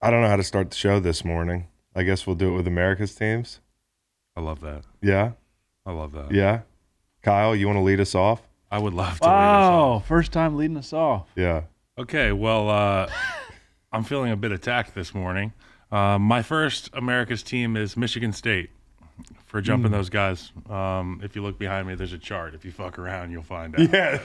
I don't know how to start the show this morning. I guess we'll do it with America's teams. I love that. Yeah? I love that. Yeah? Kyle, you want to lead us off? I would love to lead us off. First time leading us off. Yeah. Okay, well, I'm feeling a bit attacked this morning. My first America's team is Michigan State. For jumping those guys. If you look behind me, there's a chart. If you fuck around, you'll find out. Yeah,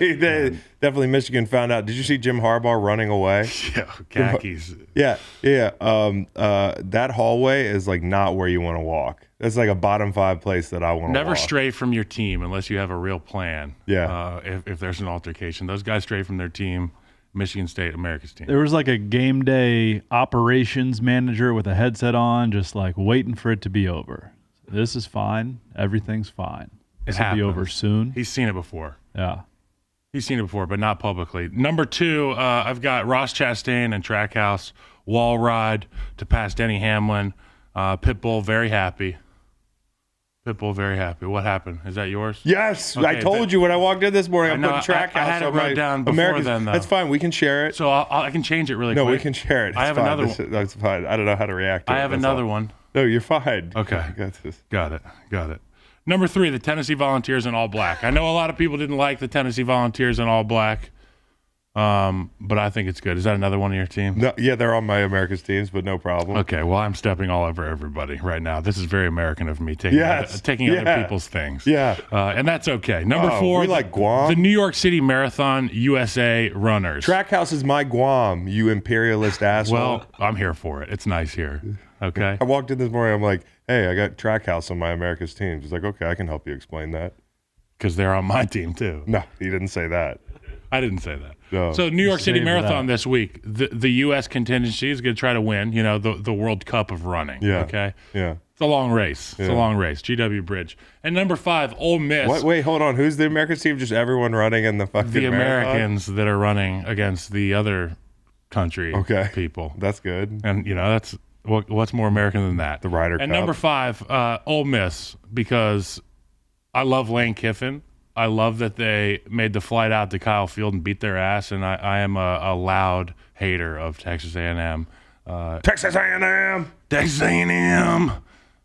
definitely Michigan found out. Did you see Jim Harbaugh running away? Yeah, khakis. Yeah. That hallway is like not where you want to walk. That's like a bottom 5 place that I want to walk. Never stray from your team unless you have a real plan. Yeah. If there's an altercation. Those guys stray from their team. Michigan State, America's team. There was like a game day operations manager with a headset on, just like waiting for it to be over. This is fine. Everything's fine. This will be over soon. He's seen it before. Yeah. He's seen it before, but not publicly. Number 2, I've got Ross Chastain and Trackhouse. Wall ride to pass Denny Hamlin. Pitbull, very happy. Pitbull, very happy. What happened? Is that yours? Yes. Okay, I told you when I walked in this morning, I'm putting Trackhouse I had it on wrote my down before America's. then, though. That's fine. We can share it. So I can change it really quick. No, we can share it. I have another one. That's fine. I don't know how to react to it. I have That's another all. one. No, you're fine. Okay. I got this. Got it. Number 3, the Tennessee Volunteers in all black. I know a lot of people didn't like the Tennessee Volunteers in all black, but I think it's good. Is that another one of your team? No, yeah, they're on my America's teams, but no problem. Okay, well, I'm stepping all over everybody right now. This is very American of me, taking other people's things. Yeah. And that's okay. Number 4, we like Guam. the New York City Marathon USA runners. Trackhouse is my Guam, you imperialist asshole. Well, I'm here for it. It's nice here. Okay. I walked in this morning, I'm like, hey, I got Trackhouse on my America's teams. He's like, okay, I can help you explain that. Because they're on my team, too. No, he didn't say that. I didn't say that. No. So New York City Save Marathon that. this week, the U.S. contingency is going to try to win, the World Cup of running. Yeah. Okay? Yeah. It's a long race. It's a Yeah. long race. GW Bridge. And number 5, Ole Miss. What? Wait, hold on. Who's the America's team? Just everyone running in the fucking The marathon? Americans that are running against the other country people. That's good. And, that's what's more American than that? The Ryder And Cup. number 5, Ole Miss, because I love Lane Kiffin. I love that they made the flight out to Kyle Field and beat their ass, and I am a loud hater of Texas A&M. Texas A&M. Texas A&M.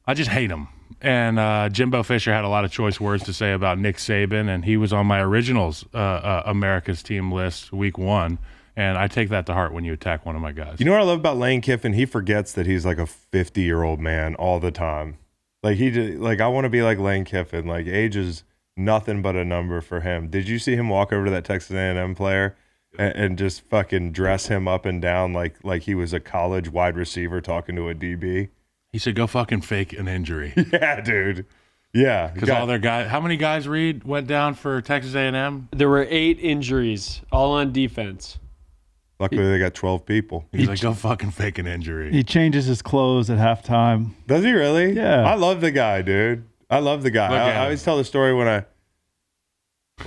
I just hate them. And Jimbo Fisher had a lot of choice words to say about Nick Saban, and he was on my originals America's team list week 1. And I take that to heart when you attack one of my guys. You know what I love about Lane Kiffin? He forgets that he's like a 50-year-old man all the time. Like I want to be like Lane Kiffin. Like age is nothing but a number for him. Did you see him walk over to that Texas A&M player and just fucking dress him up and down like he was a college wide receiver talking to a DB? He said, go fucking fake an injury. Yeah, dude. Yeah. Because all their guys, how many guys, Reed, went down for Texas A&M? There were 8 injuries, all on defense. Luckily, they got 12 people. He's like, go fucking fake an injury. He changes his clothes at halftime. Does he really? Yeah. I love the guy, dude. I love the guy. Look at I always tell the story when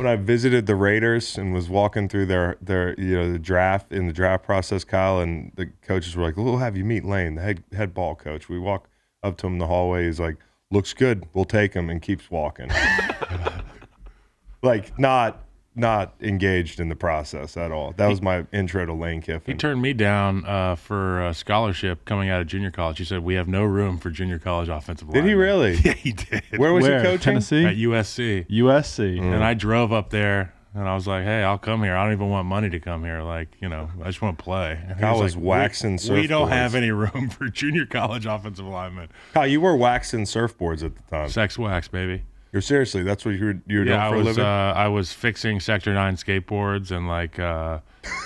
I visited the Raiders and was walking through their the draft process, Kyle, and the coaches were like, we'll have you meet Lane, the head ball coach. We walk up to him in the hallway. He's like, looks good. We'll take him, and keeps walking. Like not engaged in the process at all. That was my intro to Lane Kiffin. He turned me down for a scholarship coming out of junior college. He said, we have no room for junior college offensive line. Did he really? Yeah, he did. Where was he coaching? Tennessee? At USC. USC. And I drove up there, and I was like, hey, I'll come here. I don't even want money to come here. Like, I just want to play. And he Kyle was like, waxing we don't surfboards. have any room for junior college offensive linemen. Kyle, you were waxing surfboards at the time. Sex wax, baby. You're seriously, that's what you were doing Yeah, for a living? I was fixing Sector 9 skateboards and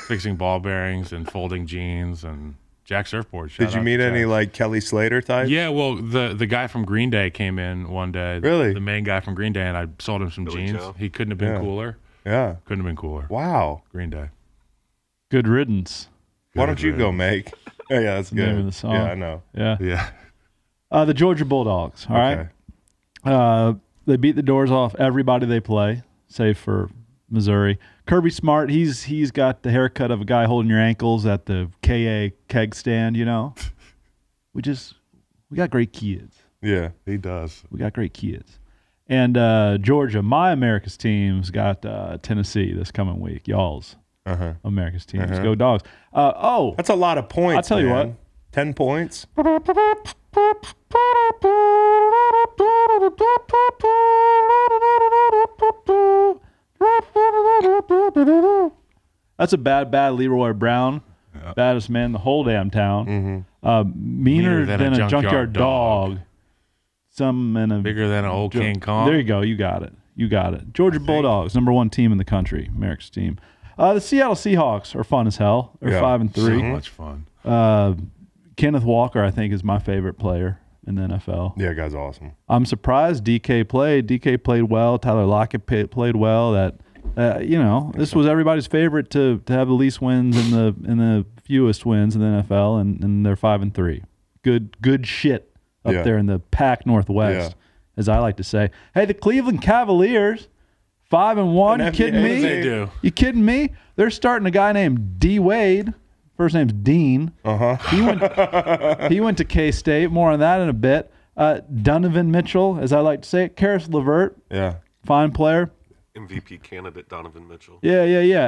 fixing ball bearings and folding jeans and jack surfboards. Shout Did you out meet to any Jack. like Kelly Slater type? Yeah, well, the guy from Green Day came in one day. Really? The main guy from Green Day, and I sold him some jeans. Joe. He couldn't have been Yeah. cooler. Yeah. Couldn't have been cooler. Wow. Green Day. Good riddance. Why don't you go make? Oh, yeah, that's The good. name of the song. Yeah, I know. Yeah. Yeah. The Georgia Bulldogs. All right. Okay. They beat the doors off everybody they play, save for Missouri. Kirby Smart, he's got the haircut of a guy holding your ankles at the KA keg stand, We got great kids. Yeah. He does. We got great kids. And Georgia, my America's team's got Tennessee this coming week. Y'all's America's teams. Go Dogs. That's a lot of points. I'll tell you man. what. 10 points. That's a bad Leroy Brown. Baddest man in the whole damn town. Meaner than a junkyard dog. Bigger than an old King Kong. There you go. You got it. Georgia Bulldogs, number 1 team in the country, America's team. The Seattle Seahawks are fun as hell. They're 5-3. So much fun. Kenneth Walker, I think, is my favorite player in the NFL. Yeah, guy's awesome. I'm surprised DK played. DK played well. Tyler Lockett played well. This was everybody's favorite to have the least wins and the fewest wins in the NFL, and they're 5-3. Good shit up there in the Pac Northwest, as I like to say. Hey, the Cleveland Cavaliers, 5-1. You kidding me? They do. You kidding me? They're starting a guy named D Wade. First name's Dean. He went to K-State. More on that in a bit. Donovan Mitchell, as I like to say it. Karis LeVert. Yeah. Fine player. MVP candidate Donovan Mitchell. Yeah.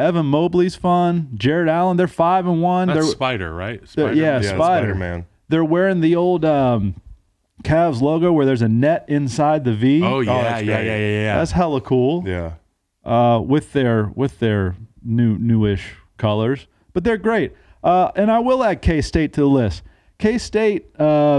Evan Mobley's fun. Jared Allen, they're 5-1. That's Spider, right? Spider. Spider-Man. They're wearing the old Cavs logo where there's a net inside the V. Oh, yeah, that's yeah. great. That's hella cool. Yeah. With their newish colors. But they're great. And I will add K-State to the list. K-State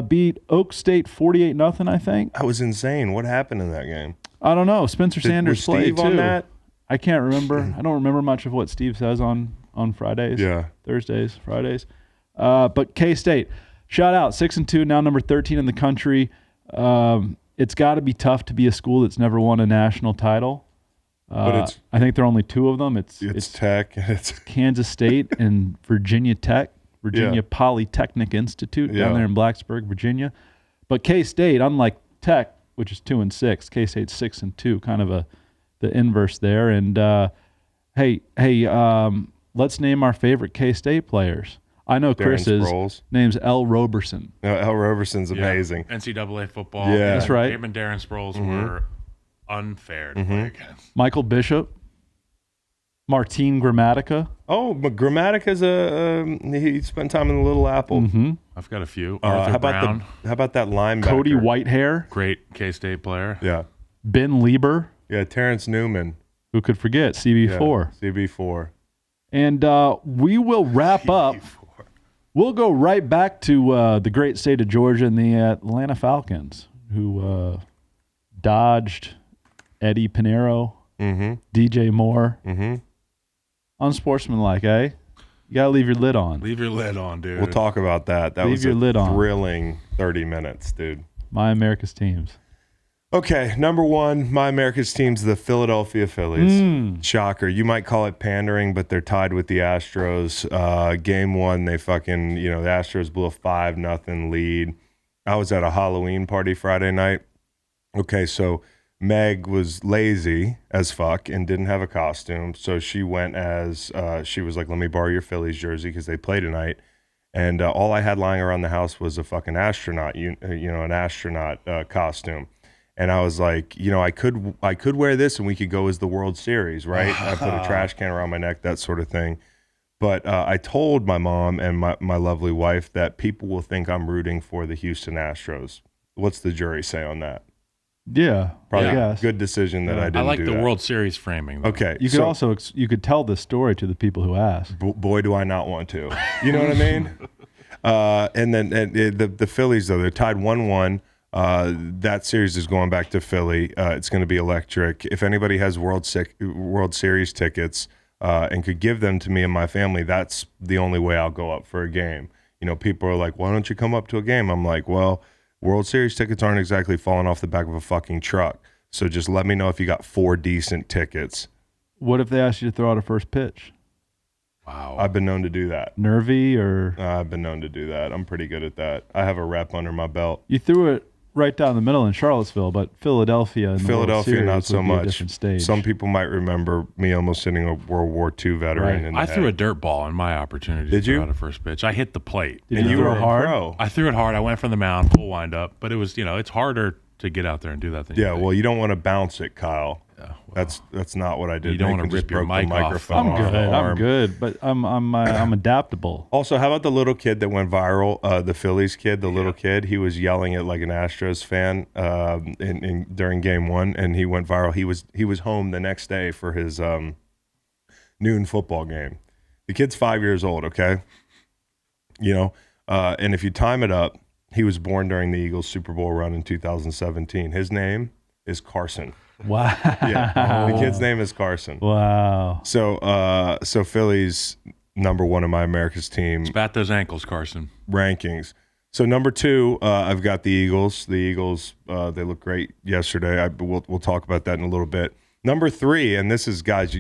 beat Oak State 48-0, I think. That was insane. What happened in that game? I don't know. Spencer Sanders was played Steve too. on that? I can't remember. I don't remember much of what Steve says on Fridays. Yeah. Thursdays, Fridays. But K-State, shout out, 6-2, now number 13 in the country. It's got to be tough to be a school that's never won a national title. But I think there are only 2 of them. It's Tech. It's Kansas State and Virginia Tech, Virginia Polytechnic Institute down there in Blacksburg, Virginia. But K-State, unlike Tech, which is 2-6, K-State's 6-2, kind of the inverse there. And let's name our favorite K-State players. I know Chris's name's L. Roberson. L. Roberson's amazing. NCAA football. Yeah. That's right. Him and Darren Sproles were unfair to play against. Michael Bishop, Martin Gramatica. Oh, but Grammatica's he spent time in the Little Apple. Mm-hmm. I've got a few. How Arthur about Brown, how about that linebacker? Cody Whitehair, great K-State player. Yeah. Ben Lieber, Yeah, Terrence Newman. who could forget, CB4. Yeah, CB4. And we will wrap up. We'll go right back to the great state of Georgia and the Atlanta Falcons, who dodged Eddie Pinheiro, DJ Moore. Unsportsmanlike, eh? You got to leave your lid on. Leave your lid on, dude. We'll talk about that. That Leave was your lid on. thrilling 30 minutes, dude. My America's teams. Okay, number 1, my America's team's the Philadelphia Phillies. Shocker. You might call it pandering, but they're tied with the Astros. Game 1, they fucking, the Astros blew a 5-0 lead. I was at a Halloween party Friday night. Okay, so Meg was lazy as fuck and didn't have a costume, so she went as she was like, "Let me borrow your Phillies jersey," because they play tonight. And all I had lying around the house was a fucking astronaut, an astronaut costume. And I was like, I could wear this and we could go as the World Series, right? I put a trash can around my neck, that sort of thing. But I told my mom and my lovely wife that people will think I'm rooting for the Houston Astros. What's the jury say on that? Yeah, Probably I a guess. good decision that I didn't do I like the that. World Series framing, though. Okay. You could also you could tell this story to the people who ask. Boy, do I not want to. You know what I mean? And then the Phillies, though, they're tied 1-1. That series is going back to Philly. It's going to be electric. If anybody has World Series tickets and could give them to me and my family, that's the only way I'll go up for a game. People are like, "Why don't you come up to a game?" I'm like, well, World Series tickets aren't exactly falling off the back of a fucking truck. So just let me know if you got 4 decent tickets. What if they asked you to throw out a first pitch? Wow. I've been known to do that. Nervy or I've been known to do that. I'm pretty good at that. I have a rep under my belt. you threw it right down the middle in Charlottesville, but Philadelphia in the World Series not so would be a much. different stage. Some people might remember me almost hitting a World War II veteran Right. in the I threw a head. dirt ball in my opportunity Did to throw you? out a first pitch. I hit the plate. Did And you you throw were hard? a pro. I threw it hard. I went from the mound, full wind up, but it was, it's harder to get out there and do that than you Yeah, think. well, you don't want to bounce it, Kyle. That's not what I did. You don't Nathan wanna just rip your broke the mic off. microphone I'm off good. the I'm arm. good, but I'm adaptable. Also, how about the little kid that went viral? The Phillies kid, the little kid. He was yelling at like an Astros fan during Game 1, and he went viral. He was home the next day for his noon football game. The kid's 5 years old. Okay, and if you time it up, he was born during the Eagles Super Bowl run in 2017. His name is Carson. Wow. Yeah, the kid's name is Carson. Wow. So Phillies number 1 in my America's team Bat those ankles, Carson. rankings. So number 2, I've got the Eagles. The Eagles, they look great yesterday. We'll talk about that in a little bit. Number 3, and this is, guys,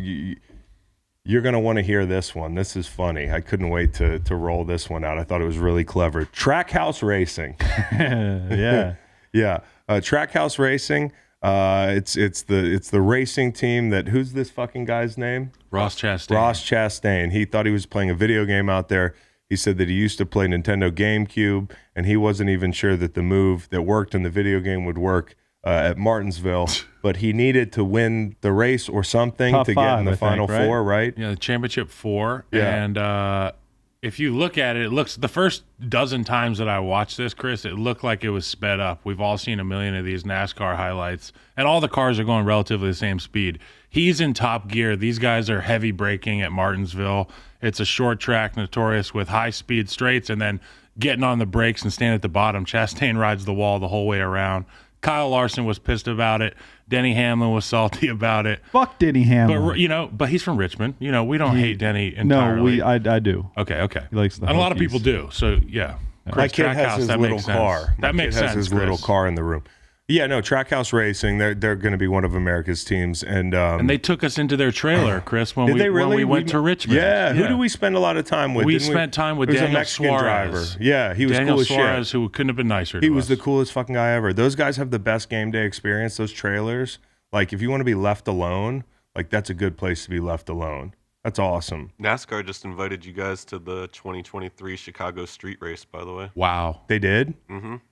you're going to want to hear this one. This is funny. I couldn't wait to roll this one out. I thought it was really clever. Trackhouse Racing. Yeah. Yeah, Trackhouse Racing. It's the racing team that, who's this fucking guy's name? Ross Chastain. Ross Chastain. He thought he was playing a video game out there. He said that he used to play Nintendo GameCube, and he wasn't even sure that the move that worked in the video game would work at Martinsville. But he needed to win the race or something Top to get in five, the I Final think, right? Four, right? Yeah, the championship 4. Yeah. And if you look at it, it looks, the first dozen times that I watched this, Chris, it looked like it was sped up. We've all seen a million of these NASCAR highlights, and all the cars are going relatively the same speed. He's in top gear. These guys are heavy braking at Martinsville. It's a short track, notorious with high-speed straights, and then getting on the brakes and standing at the bottom. Chastain rides the wall the whole way around. Kyle Larson was pissed about it. Denny Hamlin was salty about it. Fuck Denny Hamlin. But he's from Richmond. We don't hate Denny entirely. No, I do. Okay. He likes the and a lot of Hokies. people do. So yeah. My Chris kid Trackhouse, has his that little makes sense. car. That makes sense. Has his Chris. little car in the room. Yeah, no, Trackhouse Racing. They're going to be one of America's teams, and they took us into their trailer, Chris, when did they when really? we went to Richmond. Yeah. Who do we spend a lot of time with? We Didn't spent time with There was a Daniel Mexican Suarez. driver. Yeah, he was Daniel cool as Suarez, shit. who couldn't have been nicer. He to was us. the coolest fucking guy ever. Those guys have the best game day experience. Those trailers, like if you want to be left alone, like that's a good place to be left alone. That's awesome. NASCAR just invited you guys to the 2023 Chicago Street Race, by the way. Wow. They did?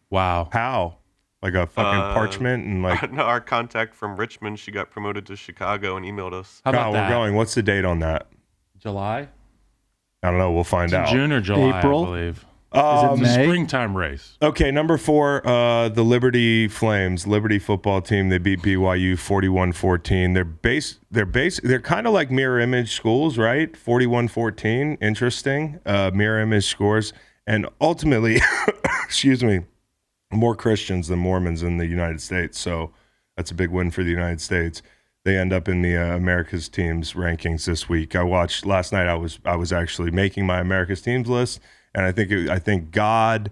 Wow. How? Like a fucking parchment and like. No, our contact from Richmond, she got promoted to Chicago and emailed us. How about Kyle, that? we're going. What's the date on that? July? I don't know. We'll find out. June or July, April? I believe. Is it It's a May? springtime race. Okay, number 4, the Liberty Flames, Liberty football team. They beat BYU 41-14. They're kind of like mirror image schools, right? 41-14. Interesting. Mirror image scores. And ultimately, excuse me, more Christians than Mormons in the United States. So that's a big win for the United States. They end up in the America's teams rankings this week. I watched last night. I was actually making my America's teams list. And I think God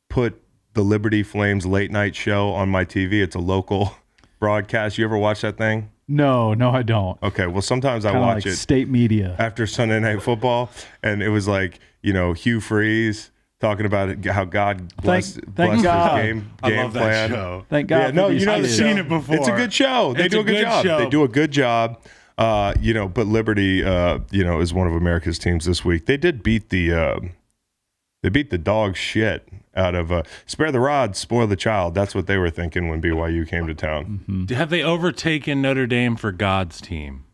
put the Liberty Flames late night show on my TV. It's a local broadcast. You ever watch that thing? No, I don't. Okay. Well, sometimes I Kinda watch like it state media. after Sunday Night Football, and it was like Hugh Freeze talking about it, how God blessed thank God. his game I love plan. that show. Thank God. Yeah, no, for these you know the kids. show. seen it before. It's a good show. They It's do a a good good job. show. They do a good job. But Liberty, is one of America's teams this week. They did beat the dog shit out of spare the rod, spoil the child. That's what they were thinking when BYU came to town. Have they overtaken Notre Dame for God's team?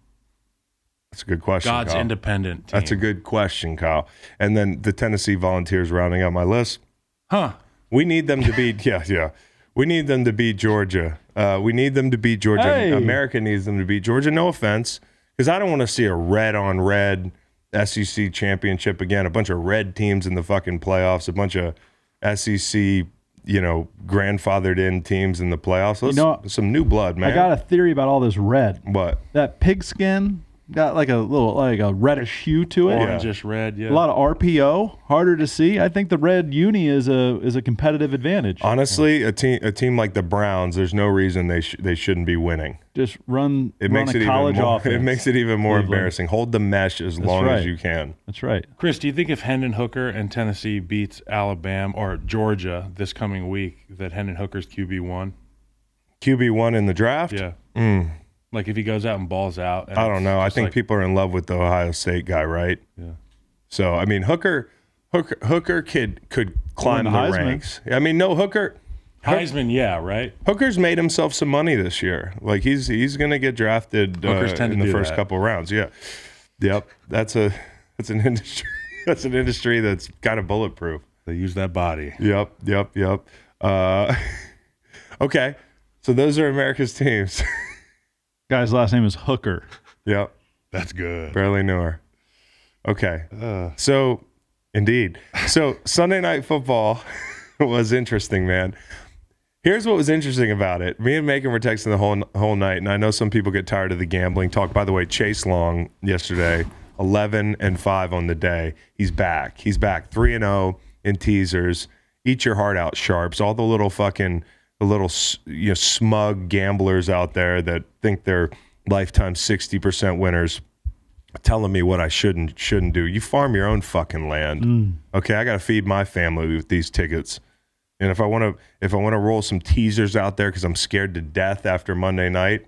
That's a good question. God's Kyle. independent team. That's a good question, Kyle. And then the Tennessee Volunteers rounding out my list. Huh. We need them to beat, yeah. We need them to beat Georgia. We need them to beat Georgia. Hey. America needs them to beat Georgia. No offense, because I don't want to see a red-on-red SEC championship again. A bunch of red teams in the fucking playoffs. A bunch of SEC, grandfathered in teams in the playoffs. Some new blood, man. I got a theory about all this red. What? That pigskin got like a reddish hue to it. Orangish red, yeah. A lot of RPO, harder to see. I think the red uni is a competitive advantage. Honestly, a team like the Browns, there's no reason they shouldn't be winning. Just run It makes a it college even more. offense. It makes it even more Cleveland. embarrassing. Hold the mesh as long as right. you can. That's right. Chris, do you think if Hendon Hooker and Tennessee beats Alabama or Georgia this coming week, that Hendon Hooker's QB1? QB1 in the draft? Yeah. Like if he goes out and balls out. And I don't know. I just think like- people are in love with the Ohio State guy, right? Yeah. So Hooker could climb the the Heisman. ranks. I mean, no Hooker. Heisman, yeah, right? Hooker's made himself some money this year. Like he's going to get drafted Hookers tend in to the do first that. couple rounds. Yeah. Yep. That's an industry. That's an industry that's kind of bulletproof. They use that body. Yep. Okay. So those are America's teams. Guy's last name is Hooker. Yep. That's good. Barely knew her. Okay. So, indeed. So, Sunday Night Football was interesting, man. Here's what was interesting about it. Me and Macon were texting the whole night, and I know some people get tired of the gambling talk. By the way, Chase Long yesterday, 11-5 on the day. He's back. 3-0 in teasers. Eat your heart out, sharps. All the little smug gamblers out there that think they're lifetime 60% winners telling me what I shouldn't do. You farm your own fucking land. Okay, I got to feed my family with these tickets. And if I want to roll some teasers out there because I'm scared to death after Monday night,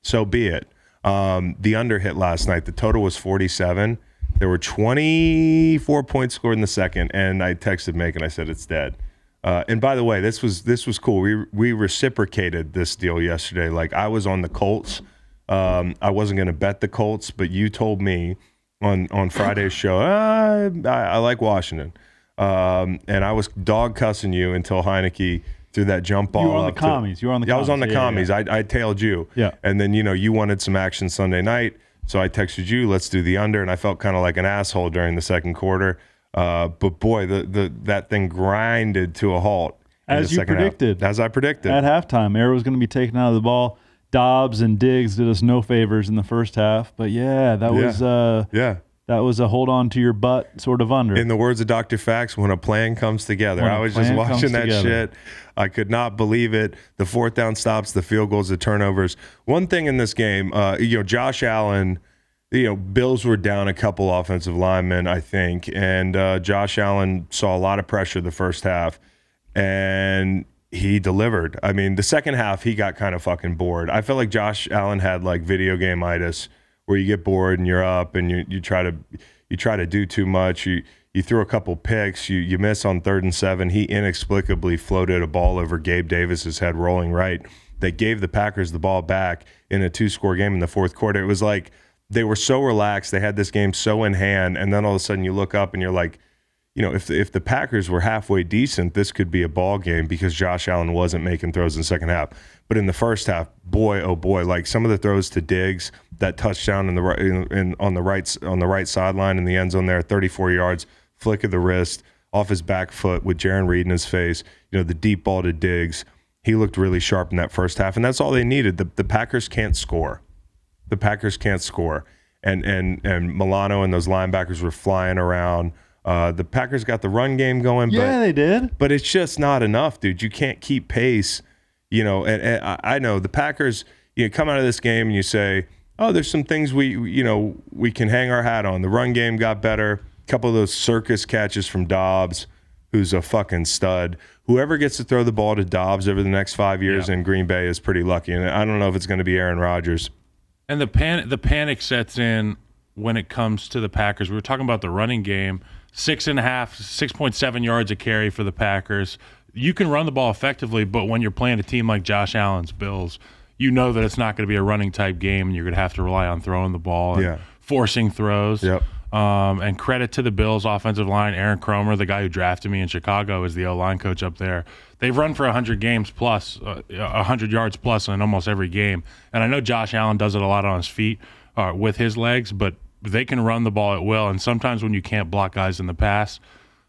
so be it. The under hit last night. The total was 47. There were 24 points scored in the second, and I texted Macon. I said it's dead. And by the way, this was cool. We reciprocated this deal yesterday. Like I was on the Colts. I wasn't going to bet the Colts, but you told me on Friday's show, I like Washington. And I was dog cussing you until Heineke threw that jump ball. You were on the commies. I was on the commies. Yeah. I tailed you. Yeah. And then, you wanted some action Sunday night. So I texted you, let's do the under. And I felt kind of like an asshole during the second quarter. But boy, that thing grinded to a halt. As you predicted. As I predicted. At halftime, Air was going to be taken out of the ball. Dobbs and Diggs did us no favors in the first half. But yeah, that was a hold on to your butt sort of under. In the words of Dr. Fax, when a plan comes together. I was just watching that shit. I could not believe it. The fourth down stops, the field goals, the turnovers. One thing in this game, Josh Allen, Bills were down a couple offensive linemen, I think, and Josh Allen saw a lot of pressure the first half, and he delivered. I mean, the second half, he got kind of fucking bored. I felt like Josh Allen had like video game-itis, where you get bored and you're up and you try to do too much. You threw a couple picks. You miss on 3rd and 7. He inexplicably floated a ball over Gabe Davis's head rolling right. They gave the Packers the ball back in a 2-score game in the fourth quarter. It was like they were so relaxed. They had this game so in hand, and then all of a sudden you look up and you're like, if the Packers were halfway decent, this could be a ball game because Josh Allen wasn't making throws in the second half. But in the first half, boy, oh boy, like some of the throws to Diggs, that touchdown on the right sideline in the end zone there, 34 yards, flick of the wrist off his back foot with Jaron Reed in his face. The deep ball to Diggs. He looked really sharp in that first half, and that's all they needed. The Packers can't score. The Packers can't score, and Milano and those linebackers were flying around. The Packers got the run game going, yeah, they did. But it's just not enough, dude. You can't keep pace. And I know the Packers, come out of this game and you say, oh, there's some things we can hang our hat on. The run game got better. A couple of those circus catches from Dobbs, who's a fucking stud. Whoever gets to throw the ball to Dobbs over the next 5 years in Green Bay is pretty lucky. And I don't know if it's going to be Aaron Rodgers. And the panic sets in when it comes to the Packers. We were talking about the running game. 6.7 yards a carry for the Packers. You can run the ball effectively, but when you're playing a team like Josh Allen's Bills, you know that it's not going to be a running type game, and you're going to have to rely on throwing the ball and forcing throws. Yep. And credit to the Bills' offensive line. Aaron Cromer, the guy who drafted me in Chicago, is the O-line coach up there. They've run for 100 games plus, 100 yards plus in almost every game. And I know Josh Allen does it a lot on his feet with his legs, but they can run the ball at will. And sometimes when you can't block guys in the pass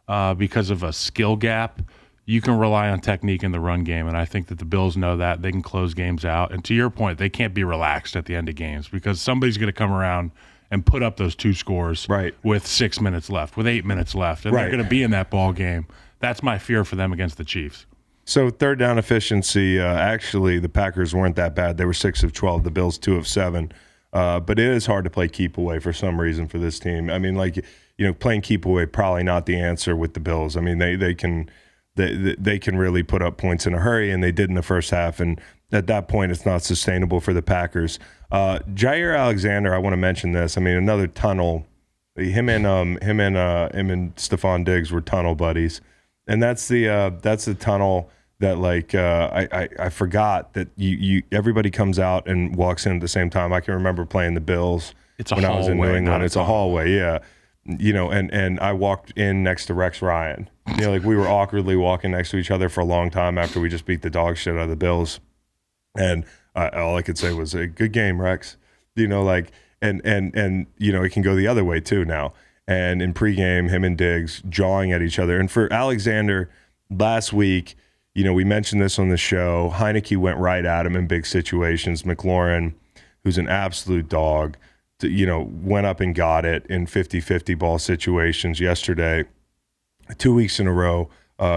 because of a skill gap, you can rely on technique in the run game. And I think that the Bills know that. They can close games out. And to your point, they can't be relaxed at the end of games because somebody's going to come around and put up those 2 scores with 6 minutes left, with 8 minutes left. And they're going to be in that ball game. That's my fear for them against the Chiefs. So third down efficiency, actually, the Packers weren't that bad. They were 6 of 12. The Bills 2 of 7. But it is hard to play keep away for some reason for this team. I mean, playing keep away probably not the answer with the Bills. I mean, they can really put up points in a hurry, and they did in the first half. And at that point, it's not sustainable for the Packers. Jair Alexander, I want to mention this. I mean, another tunnel. Him and Stephon Diggs were tunnel buddies, and that's the tunnel that like I forgot that you everybody comes out and walks in at the same time. I can remember playing the Bills when I was in New England. It's a hallway, yeah. And I walked in next to Rex Ryan. Like we were awkwardly walking next to each other for a long time after we just beat the dog shit out of the Bills. And all I could say was a good game, Rex. Like and it can go the other way too now. And in pregame, him and Diggs jawing at each other. And for Alexander last week, we mentioned this on the show. Heineke went right at him in big situations. McLaurin, who's an absolute dog, went up and got it in 50-50 ball situations yesterday. 2 weeks in a row,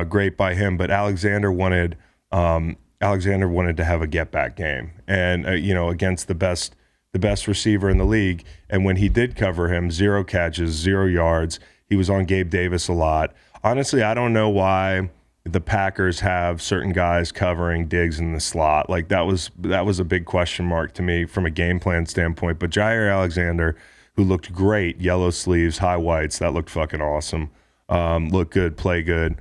great by him. But Alexander wanted to have a get-back game, and against the best receiver in the league. And when he did cover him, 0 catches, 0 yards. He was on Gabe Davis a lot. Honestly, I don't know why the Packers have certain guys covering Diggs in the slot. Like that was a big question mark to me from a game plan standpoint. But Jair Alexander, who looked great, yellow sleeves, high whites, that looked fucking awesome. Looked good, play good.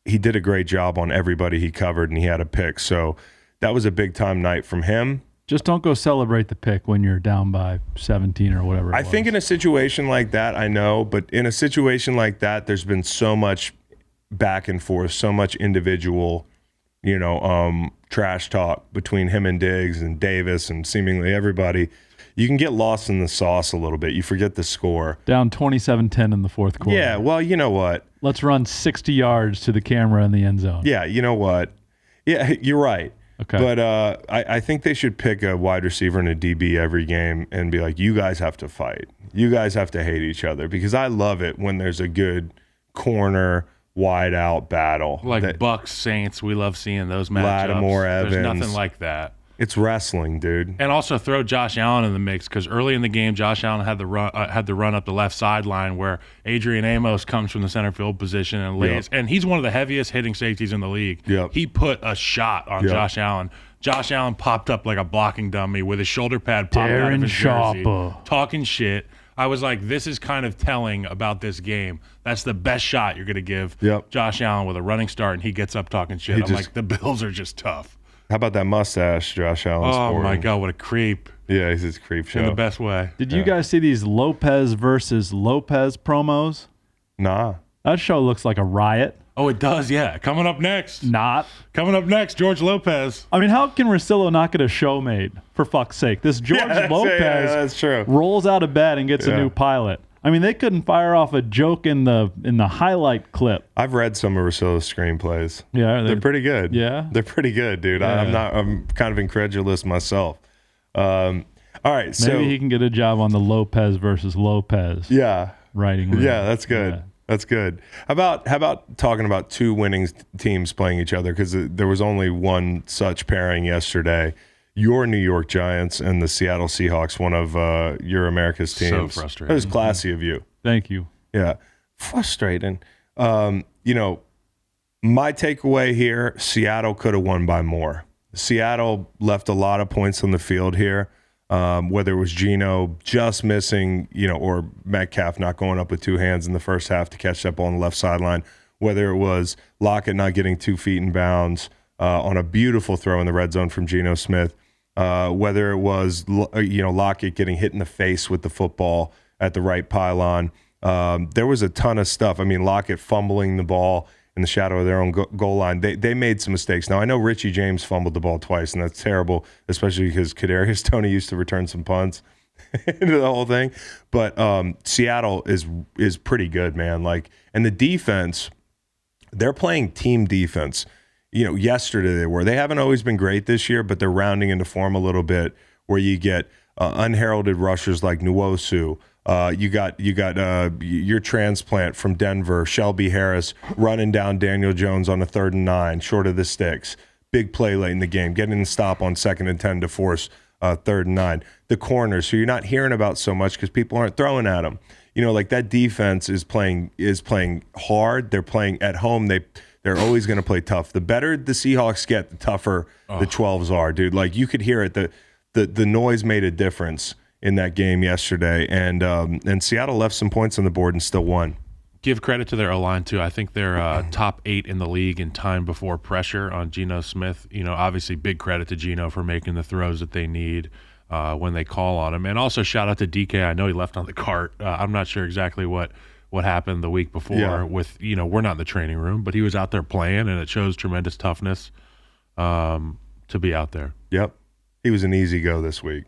He did a great job on everybody he covered, and he had a pick. So that was a big time night from him. Just don't go celebrate the pick when you're down by 17 or whatever. I think in a situation like that, I know, but in a situation like that, there's been so much back and forth, so much individual, trash talk between him and Diggs and Davis and seemingly everybody. You can get lost in the sauce a little bit. You forget the score. Down 27-10 in the fourth quarter. Yeah, well, you know what? Let's run 60 yards to the camera in the end zone. Yeah, you know what? Yeah, you're right. Okay. But I think they should pick a wide receiver and a DB every game and be like, you guys have to fight. You guys have to hate each other, because I love it when there's a good corner wide out battle. Like Bucks, Saints, we love seeing those matchups. Lattimore, Evans. There's nothing like that. It's wrestling, dude. And also throw Josh Allen in the mix, because early in the game, Josh Allen had the run up the left sideline where Adrian Amos comes from the center field position and lays. Yep. And he's one of the heaviest hitting safeties in the league. Yep. He put a shot on Josh Allen. Josh Allen popped up like a blocking dummy with his shoulder pad popping out of his jersey, talking shit. I was like, this is kind of telling about this game. That's the best shot you're going to give Josh Allen with a running start, and he gets up talking shit. I'm like, the Bills are just tough. How about that mustache Josh Allen's sporting? My God, what a creep. Yeah, he's his creep show. In the best way. Did you guys see these Lopez versus Lopez promos? Nah. That show looks like a riot. Oh, it does, yeah. Coming up next. Coming up next, George Lopez. I mean, how can Russillo not get a show made, for fuck's sake? This George Lopez that's true. rolls out of bed and gets a new pilot. I mean, they couldn't fire off a joke in the highlight clip. I've read some of Russillo's screenplays. Yeah, they're pretty good. Yeah, they're pretty good, dude. Yeah. I'm kind of incredulous myself. All right, maybe he can get a job on the Lopez versus Lopez. Yeah, writing room. Yeah, that's good. Yeah. That's good. How about talking about two winning teams playing each other? Because there was only one such pairing yesterday. Your New York Giants and the Seattle Seahawks, one of your America's teams. So frustrating. That was classy of you. Thank you. Yeah. Frustrating. My takeaway here, Seattle could have won by more. Seattle left a lot of points on the field here, whether it was Geno just missing, or Metcalf not going up with two hands in the first half to catch that ball on the left sideline, whether it was Lockett not getting 2 feet in bounds on a beautiful throw in the red zone from Geno Smith, whether it was Lockett getting hit in the face with the football at the right pylon. There was a ton of stuff. I mean, Lockett fumbling the ball in the shadow of their own goal line. They made some mistakes. Now, I know Richie James fumbled the ball twice, and that's terrible, especially because Kadarius Toney used to return some punts into the whole thing. But Seattle is pretty good, man. And the defense, they're playing team defense. Yesterday they haven't always been great this year, but they're rounding into form a little bit, where you get unheralded rushers like Nwosu. You got your transplant from Denver, Shelby Harris, running down Daniel Jones on a 3rd and 9, short of the sticks. Big play late in the game, getting the stop on 2nd and 10 to force 3rd and 9. The corners, who you're not hearing about so much because people aren't throwing at them. That defense is playing hard. They're playing at home. They're always going to play tough. The better the Seahawks get, the tougher the 12s are, dude. You could hear it. The noise made a difference in that game yesterday, and Seattle left some points on the board and still won. Give credit to their O-line, too. I think they're top 8 in the league in time before pressure on Geno Smith. Obviously big credit to Geno for making the throws that they need when they call on him. And also shout out to DK. I know he left on the cart. I'm not sure exactly what happened the week before with, we're not in the training room, but he was out there playing, and it shows tremendous toughness to be out there. Yep. He was an easy go this week.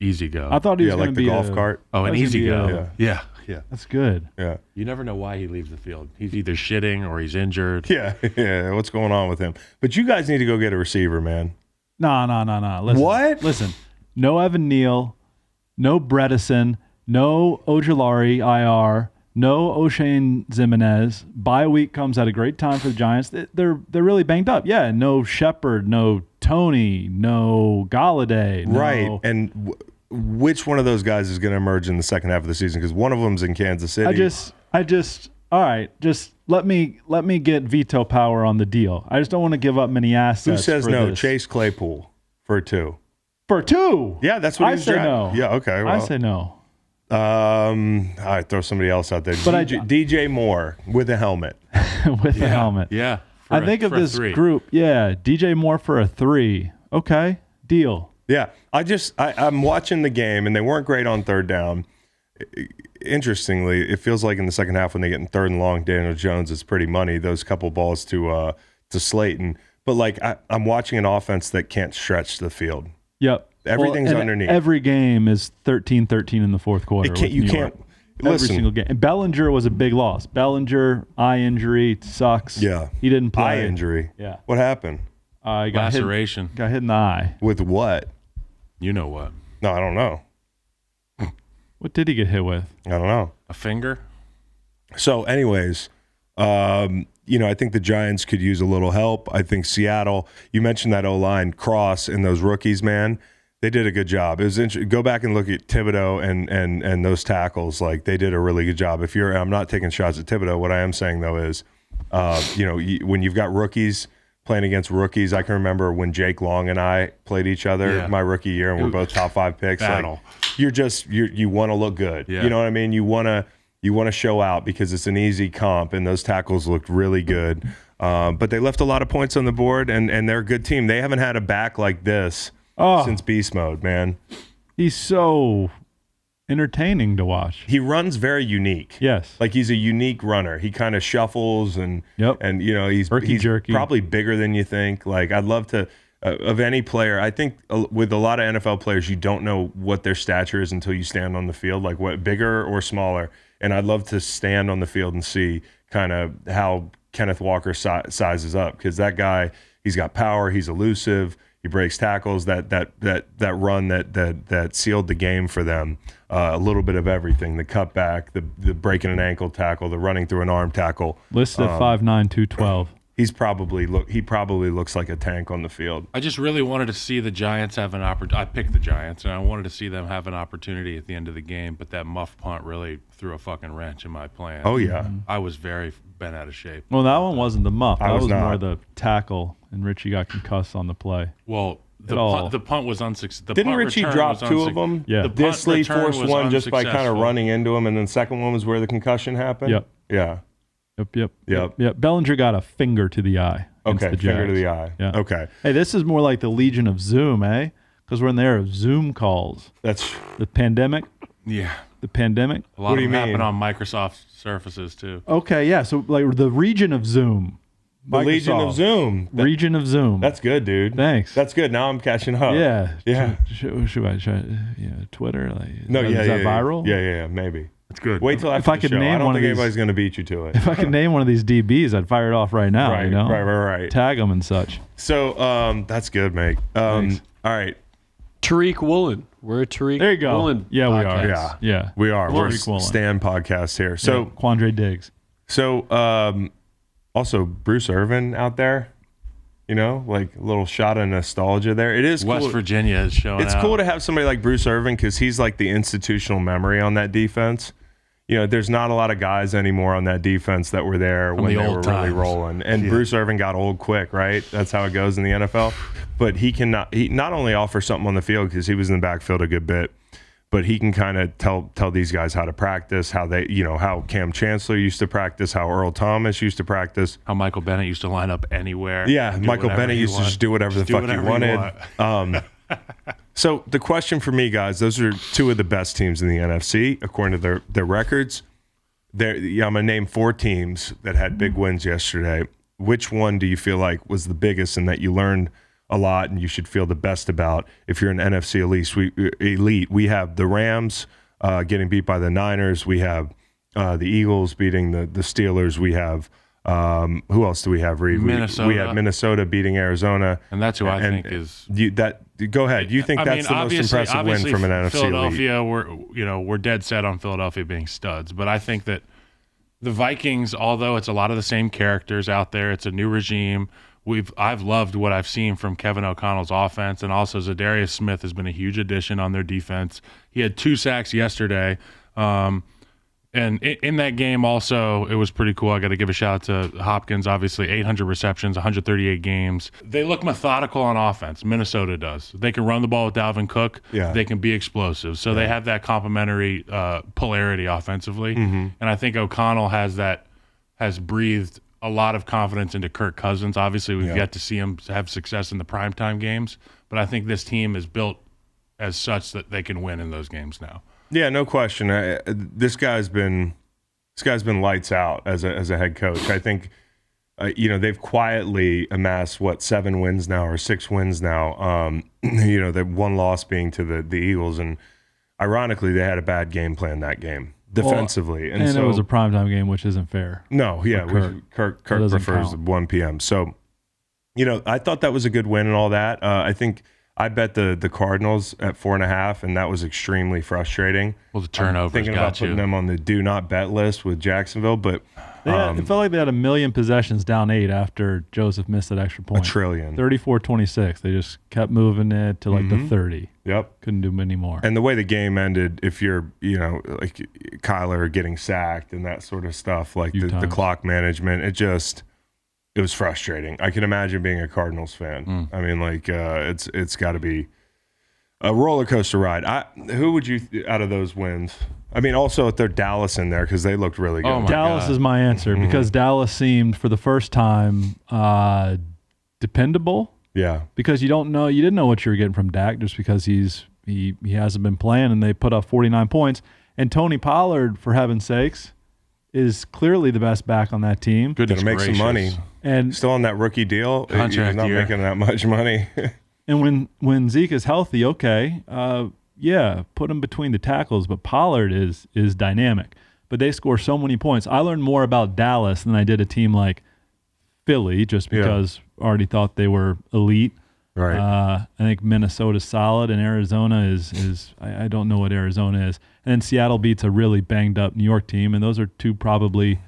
Easy go. I thought he was going like to be the golf cart. Oh, an easy go. Yeah. Yeah. That's good. Yeah. You never know why he leaves the field. He's either shitting or he's injured. Yeah. Yeah. What's going on with him? But you guys need to go get a receiver, man. No. Listen, What? Listen. No Evan Neal, no Bredesen, no Ojulari IR, no O'Shane Zimenez. Bye week comes at a great time for the Giants. They're really banged up. Yeah, no Shepard, no Tony, no Galladay. No. Right. And which one of those guys is going to emerge in the second half of the season? Because one of them's in Kansas City. I just all right, just let me get veto power on the deal. I just don't want to give up many assets. Who says for no? this. Chase Claypool for 2. For 2? Yeah, that's what I he's say drafted. no. Yeah, okay. Well, I say no. all right, throw somebody else out there. But DJ Moore with a helmet. With the helmet. Yeah. I think of this group. Yeah, DJ Moore for a 3. Okay, deal. Yeah, I'm watching the game, and they weren't great on third down. Interestingly, it feels like in the second half when they get in third and long, Daniel Jones is pretty money. Those couple balls to Slayton, but I'm watching an offense that can't stretch the field. Yep. Everything's underneath. Every game is 13-13 in the fourth quarter. You can't. Every Listen, single game. And Bellinger was a big loss. Bellinger, eye injury, sucks. Yeah. He didn't play. eye injury. Yeah. What happened? He got Laceration. Got hit in the eye. With what? You know what? No, I don't know. What did he get hit with? I don't know. A finger? So, anyways, I think the Giants could use a little help. I think Seattle, you mentioned that O-line, Cross and those rookies, man, they did a good job. It was go back and look at Thibodeau and those tackles. Like, they did a really good job. I'm not taking shots at Thibodeau. What I am saying, though, is, when you've got rookies playing against rookies, I can remember when Jake Long and I played each other my rookie year, and we're both top 5 picks. Battle. Like, you want to look good. Yeah. You know what I mean? You want to show out because it's an easy comp, and those tackles looked really good. But they left a lot of points on the board, and they're a good team. They haven't had a back like this since Beast Mode, man. He's so entertaining to watch. He runs very unique. Yes. Like, he's a unique runner. He kind of shuffles and he's Herky-jerky. probably bigger than you think. Like, I'd love to of any player. I think with a lot of NFL players, you don't know what their stature is until you stand on the field, like what bigger or smaller. And I'd love to stand on the field and see kind of how Kenneth Walker sizes up, because that guy, he's got power, he's elusive, he breaks tackles. That run that sealed the game for them. A little bit of everything: the cutback, the breaking an ankle tackle, the running through an arm tackle. Listed at 5'9", 212. He probably looks like a tank on the field. I just really wanted to see the Giants have an opportunity. I picked the Giants, and I wanted to see them have an opportunity at the end of the game, but that muff punt really threw a fucking wrench in my plan. Oh, yeah. I was very bent out of shape. Well, that one wasn't the muff. That was not. more the tackle, and Richie got concussed on the play. Well, the punt was unsuccessful. Didn't Richie drop 2 of them? Yeah. The punt Disley return forced was one just by kind of unsuccessful. running into him, and then the second one was where the concussion happened? Yep. Yeah. Yep. Bellinger got a finger to the eye. against Okay, the finger to Jags. the eye. Yeah. Okay. Hey, this is more like the Legion of Zoom, eh? Because we're in the era of Zoom calls. That's The pandemic. Yeah. The pandemic. A lot What do of you them happen mean? on Microsoft Surfaces, too. Okay, yeah. So like the region of Zoom. the Legion Microsoft. of Zoom. Region of Zoom. That's good, dude. Thanks. That's good. Now I'm catching up. yeah. Yeah. Should I try? Yeah. Twitter. Like, No, is yeah, that yeah, viral? Yeah, maybe. That's good. Wait till after I the could show. name I don't one of think these- anybody's going to beat you to it. If I could name one of these DBs, I'd fire it off right now. Right, you know? right. Tag them and such. So that's good, mate. Thanks. All right. Tariq Woolen. We're a Tariq There you go. Woolen Yeah, we are. podcast. Yeah. We are. We're Tariq Woolen. Stan podcast here. So, Yeah, Quandre Diggs. Also Bruce Irvin out there, like a little shot of nostalgia there. It is West cool. Virginia is showing It's out. cool to have somebody like Bruce Irvin because he's like the institutional memory on that defense. There's not a lot of guys anymore on that defense that were there when the they were old really times. rolling. And Yeah. Bruce Irvin got old quick, right? That's how it goes in the NFL. But he not only offer something on the field because he was in the backfield a good bit, but he can kind of tell these guys how to practice, how they, how Cam Chancellor used to practice, how Earl Thomas used to practice, how Michael Bennett used to line up anywhere. Yeah, Michael Bennett used to just do whatever the fuck he wanted. So the question for me, guys, those are two of the best teams in the NFC according to their records. I'm gonna name 4 teams that had big wins yesterday. Which one do you feel like was the biggest and that you learned a lot and you should feel the best about if you're an NFC elite? We have the Rams getting beat by the Niners. We have the Eagles beating the Steelers. We have who else do we have, Reed? Minnesota. We have Minnesota beating Arizona. And that's who I think is go ahead. You think that's the most impressive win from an NFC Philadelphia, elite? we're dead set on Philadelphia being studs, but I think that the Vikings, although it's a lot of the same characters out there, it's a new regime. I've loved what I've seen from Kevin O'Connell's offense, and also Zadarius Smith has been a huge addition on their defense. He had 2 sacks yesterday, and in that game also it was pretty cool. I got to give a shout out to Hopkins, obviously 800 receptions, 138 games. They look methodical on offense. Minnesota does. They can run the ball with Dalvin Cook. Yeah. They can be explosive. So they have that complementary polarity offensively, and I think O'Connell has breathed a lot of confidence into Kirk Cousins. Obviously, we've yet to see him have success in the primetime games, but I think this team is built as such that they can win in those games now. Yeah, no question. This guy's been lights out as a head coach. I think they've quietly amassed 7 wins now or 6 wins now. The one loss being to the Eagles, and ironically, they had a bad game plan that game defensively, and so, it was a primetime game, which isn't fair. No, yeah, Kirk prefers 1 p.m. So, I thought that was a good win and all that. I think I bet the Cardinals at 4.5, and that was extremely frustrating. Well, the turnovers thinking about putting them on the do not bet list with Jacksonville, but it felt like they had a million possessions down 8 after Joseph missed that extra point. A trillion. 34-26. They just kept moving it to the 30. Yep. Couldn't do many more. And the way the game ended, if you're, like Kyler getting sacked and that sort of stuff, like the clock management, it was frustrating. I can imagine being a Cardinals fan. I mean, it's got to be a roller coaster ride. Who would you, out of those wins? I mean, also throw Dallas in there because they looked really good. Dallas is my answer because Dallas seemed for the first time dependable. Yeah. Because you didn't know what you were getting from Dak just because he hasn't been playing, and they put up 49 points. And Tony Pollard, for heaven's sakes, is clearly the best back on that team. Goodness Gonna make gracious. some money. And still on that rookie deal. Contract He's not year. making that much money. And when Zeke is healthy, okay, put him between the tackles, but Pollard is dynamic. But they score so many points. I learned more about Dallas than I did a team like Philly, just because I already thought they were elite. Right. I think Minnesota's solid, and Arizona is I don't know what Arizona is. And then Seattle beats a really banged up New York team, and those are 2 probably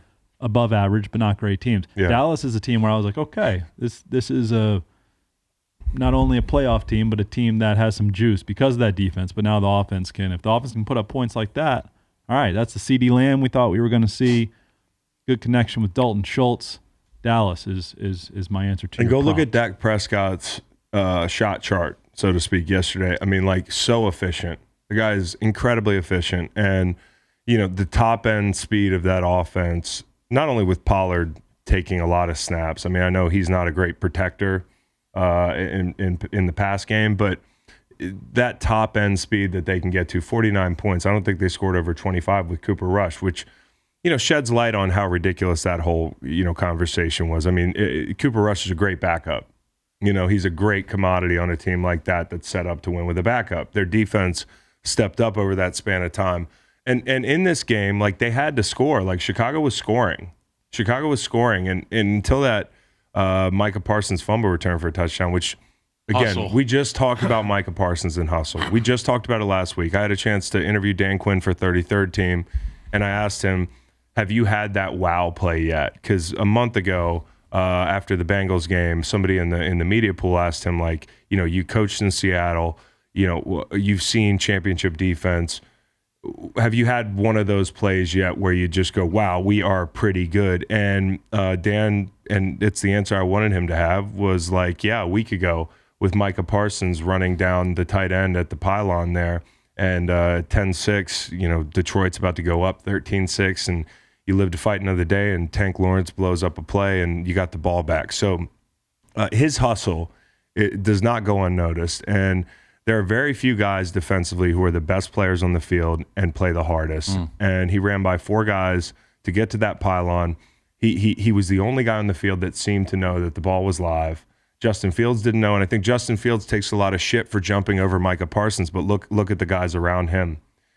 above average but not great teams. Yeah. Dallas is a team where I was like, okay, this is not only a playoff team, but a team that has some juice because of that defense. But now the offense can. If the offense can put up points like that, all right, that's the CeeDee Lamb we thought we were going to see. Good connection with Dalton Schultz. Dallas is my answer to. And your go look prompt. at Dak Prescott's shot chart, so to speak, yesterday. I mean, so efficient. The guy is incredibly efficient, and the top end speed of that offense. Not only with Pollard taking a lot of snaps. I mean, I know he's not a great protector in the pass game, but that top end speed that they can get to 49 points. I don't think they scored over 25 with Cooper Rush, which sheds light on how ridiculous that whole conversation was. I mean, Cooper Rush is a great backup. He's a great commodity on a team like that that's set up to win with a backup. Their defense stepped up over that span of time. And in this game, they had to score. Chicago was scoring. And until that Micah Parsons fumble return for a touchdown, which, again, Hustle. we just talked about Micah Parsons and hustle. We just talked about it last week. I had a chance to interview Dan Quinn for 33rd Team, and I asked him, have you had that wow play yet? Because a month ago, after the Bengals game, somebody in the media pool asked him, you coached in Seattle, you've seen championship defense. Have you had one of those plays yet where you just go, wow, we are pretty good? And Dan, and it's the answer I wanted him to have, was a week ago with Micah Parsons running down the tight end at the pylon there and 10-6, Detroit's about to go up 13-6, and you live to fight another day, and Tank Lawrence blows up a play, and you got the ball back. So his hustle, it does not go unnoticed, and there are very few guys defensively who are the best players on the field and play the hardest. And he ran by 4 guys to get to that pylon. He was the only guy on the field that seemed to know that the ball was live. Justin Fields didn't know, and I think Justin Fields takes a lot of shit for jumping over Micah Parsons, but look at the guys around him.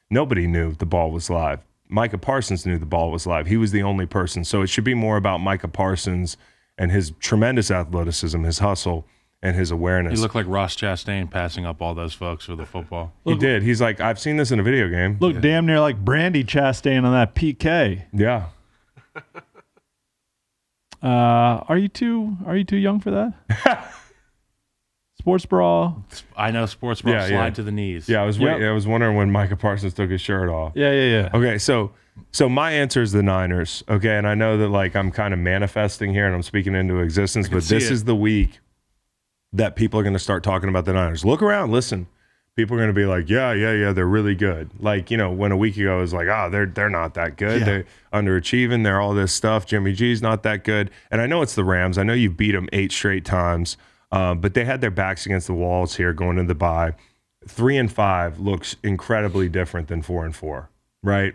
Nobody knew the ball was live. Micah Parsons knew the ball was live. He was the only person. So it should be more about Micah Parsons and his tremendous athleticism, his hustle, and his awareness. He looked like Ross Chastain passing up all those folks for the football. He did. He's like, I've seen this in a video game. Look damn near like Brandy Chastain on that PK. Yeah. Are you too young for that? Sports bra. I know sports bra slide to the knees. Yeah, I was wondering when Micah Parsons took his shirt off. Yeah. Okay, so my answer is the Niners. Okay, and I know that like I'm kind of manifesting here and I'm speaking into existence, but this is the week that people are going to start talking about the Niners. Look around, listen. People are going to be like, yeah, they're really good. Like, when a week ago it was like, they're not that good. Yeah. They're underachieving. They're all this stuff. Jimmy G's not that good. And I know it's the Rams. I know you beat them 8 straight times, but they had their backs against the walls here going into the bye. 3-5 looks incredibly different than 4-4, right?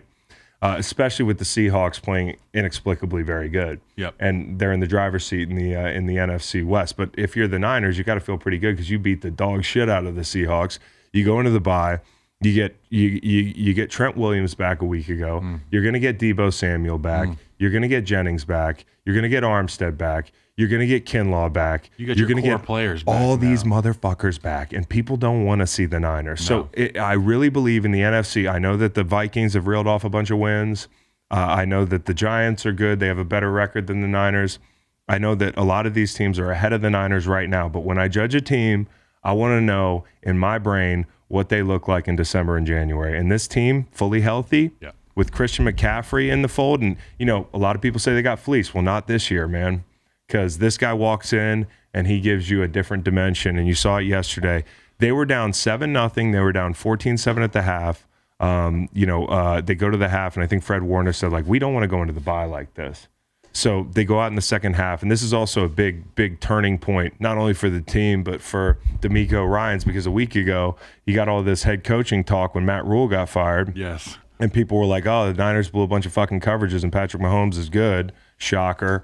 Especially with the Seahawks playing inexplicably very good. Yep. And they're in the driver's seat in the NFC West. But if you're the Niners, you got to feel pretty good because you beat the dog shit out of the Seahawks. You go into the bye, you get Trent Williams back a week ago. You're going to get Deebo Samuel back. You're going to get Jennings back. You're going to get Armstead back. You're going to get Kinlaw back. You're going to get players back all now. These motherfuckers back, and people don't want to see the Niners. No. So I really believe in the NFC. I know that the Vikings have reeled off a bunch of wins. I know that the Giants are good. They have a better record than the Niners. I know that a lot of these teams are ahead of the Niners right now. But when I judge a team, I want to know in my brain what they look like in December and January. And this team, fully healthy, with Christian McCaffrey in the fold. And, a lot of people say they got fleeced. Well, not this year, man, because this guy walks in and he gives you a different dimension. And you saw it yesterday. They were down 7-0. They were down 14-7 at the half. They go to the half, and I think Fred Warner said, like, we don't want to go into the bye like this. So they go out in the second half, and this is also a big turning point, not only for the team, but for D'Amico Ryans, because a week ago, he got all this head coaching talk when Matt Rule got fired. Yes. And people were like, the Niners blew a bunch of fucking coverages, and Patrick Mahomes is good. Shocker.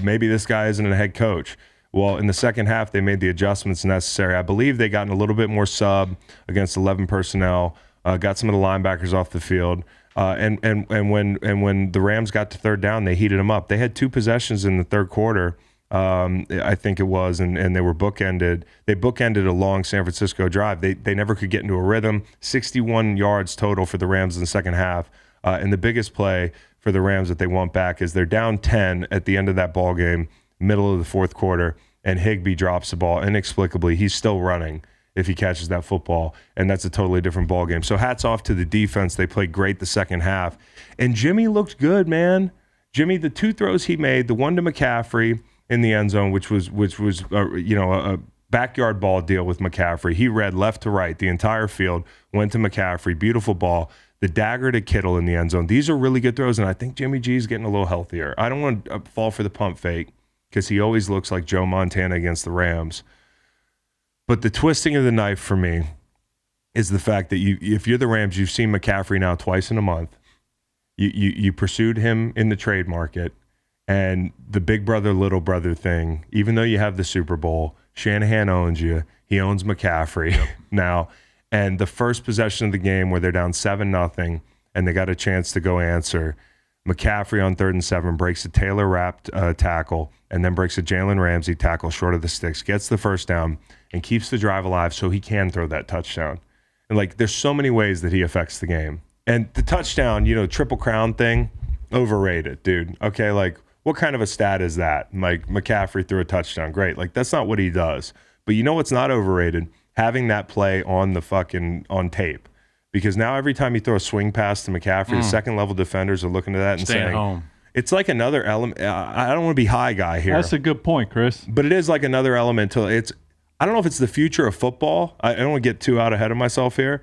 Maybe this guy isn't a head coach. Well, in the second half, they made the adjustments necessary. I believe they got in a little bit more sub against 11 personnel, got some of the linebackers off the field. And when the Rams got to third down, they heated them up. They had 2 possessions in the third quarter, I think it was, and they were bookended. They bookended a long San Francisco drive. They never could get into a rhythm. 61 yards total for the Rams in the second half. And the biggest play for the Rams that they want back is they're down 10 at the end of that ball game, middle of the fourth quarter, and Higbee drops the ball inexplicably. He's still running if he catches that football, and that's a totally different ball game. So hats off to the defense. They played great the second half. And Jimmy looked good, man. Jimmy, the 2 throws he made, the one to McCaffrey in the end zone, which was a backyard ball deal with McCaffrey. He read left to right the entire field, went to McCaffrey, beautiful ball. The dagger to Kittle in the end zone. These are really good throws, and I think Jimmy G's getting a little healthier. I don't want to fall for the pump fake because he always looks like Joe Montana against the Rams. But the twisting of the knife for me is the fact that if you're the Rams, you've seen McCaffrey now twice in a month. You pursued him in the trade market, and the big brother, little brother thing, even though you have the Super Bowl, Shanahan owns you. He owns McCaffrey now. And the first possession of the game where they're down 7-0 and they got a chance to go answer, McCaffrey on 3rd and 7 breaks a Taylor Rapp tackle and then breaks a Jalen Ramsey tackle short of the sticks, gets the first down, and keeps the drive alive so he can throw that touchdown. And, there's so many ways that he affects the game. And the touchdown, Triple Crown thing, overrated, dude. Okay, what kind of a stat is that? McCaffrey threw a touchdown. Great. That's not what he does. But you know what's not overrated? Having that play on tape. Because now every time you throw a swing pass to McCaffrey, the second-level defenders are looking at that and saying, home. It's like another element. I don't want to be high guy here. That's a good point, Chris. But it is like another element to it's. I don't know if it's the future of football. I don't want to get too out ahead of myself here,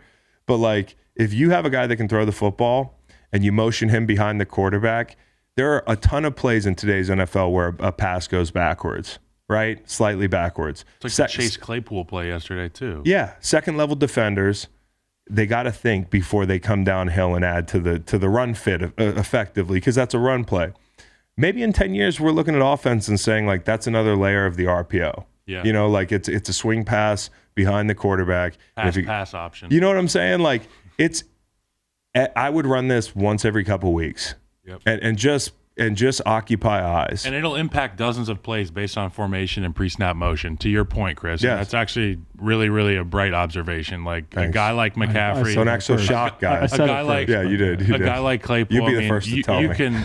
But like, if you have a guy that can throw the football and you motion him behind the quarterback, there are a ton of plays in today's NFL where a pass goes backwards, right? Slightly backwards. It's like the Chase Claypool play yesterday too. Yeah, second level defenders, they got to think before they come downhill and add to the run fit effectively, because that's a run play. Maybe in 10 years we're looking at offense and saying like that's another layer of the RPO. Yeah. You know, like it's a swing pass behind the quarterback. Pass option. You know what I'm saying? Like I would run this once every couple weeks. Yep. And just occupy eyes. And it'll impact dozens of plays based on formation and pre-snap motion. To your point, Chris, Yes. that's actually really, really a bright observation. Like Thanks. a guy like McCaffrey, Don't act so shocked, guys. I said guy it like first. Yeah, you did. You a did. guy like Claypool. You'd be I the first to tell me.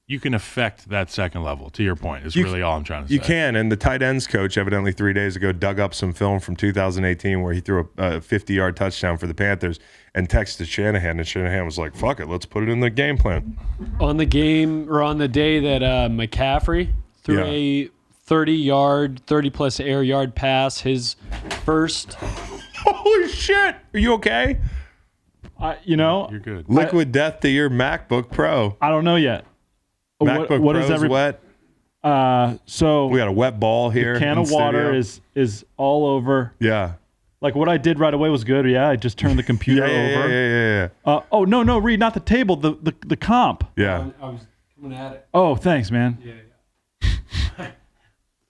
You can affect that second level. To your point, is really all I'm trying to say. You can, and the tight ends coach evidently 3 days ago dug up some film from 2018 where he threw a 50-yard touchdown for the Panthers and texted Shanahan, and Shanahan was like, fuck it, let's put it in the game plan. On the game or on the day that McCaffrey threw a 30-yard, 30-plus air yard pass, his first. Holy shit! Are you okay? You're good. Liquid death to your MacBook Pro. I don't know yet. MacBook what Pro's is every wet. So We got a wet ball here. can in of water studio. is all over. Yeah. Like what I did right away was good. Yeah, I just turned the computer over. Yeah. Oh no, Reed, not the table, the comp. Yeah. I was coming at it. Oh, thanks, man. Yeah.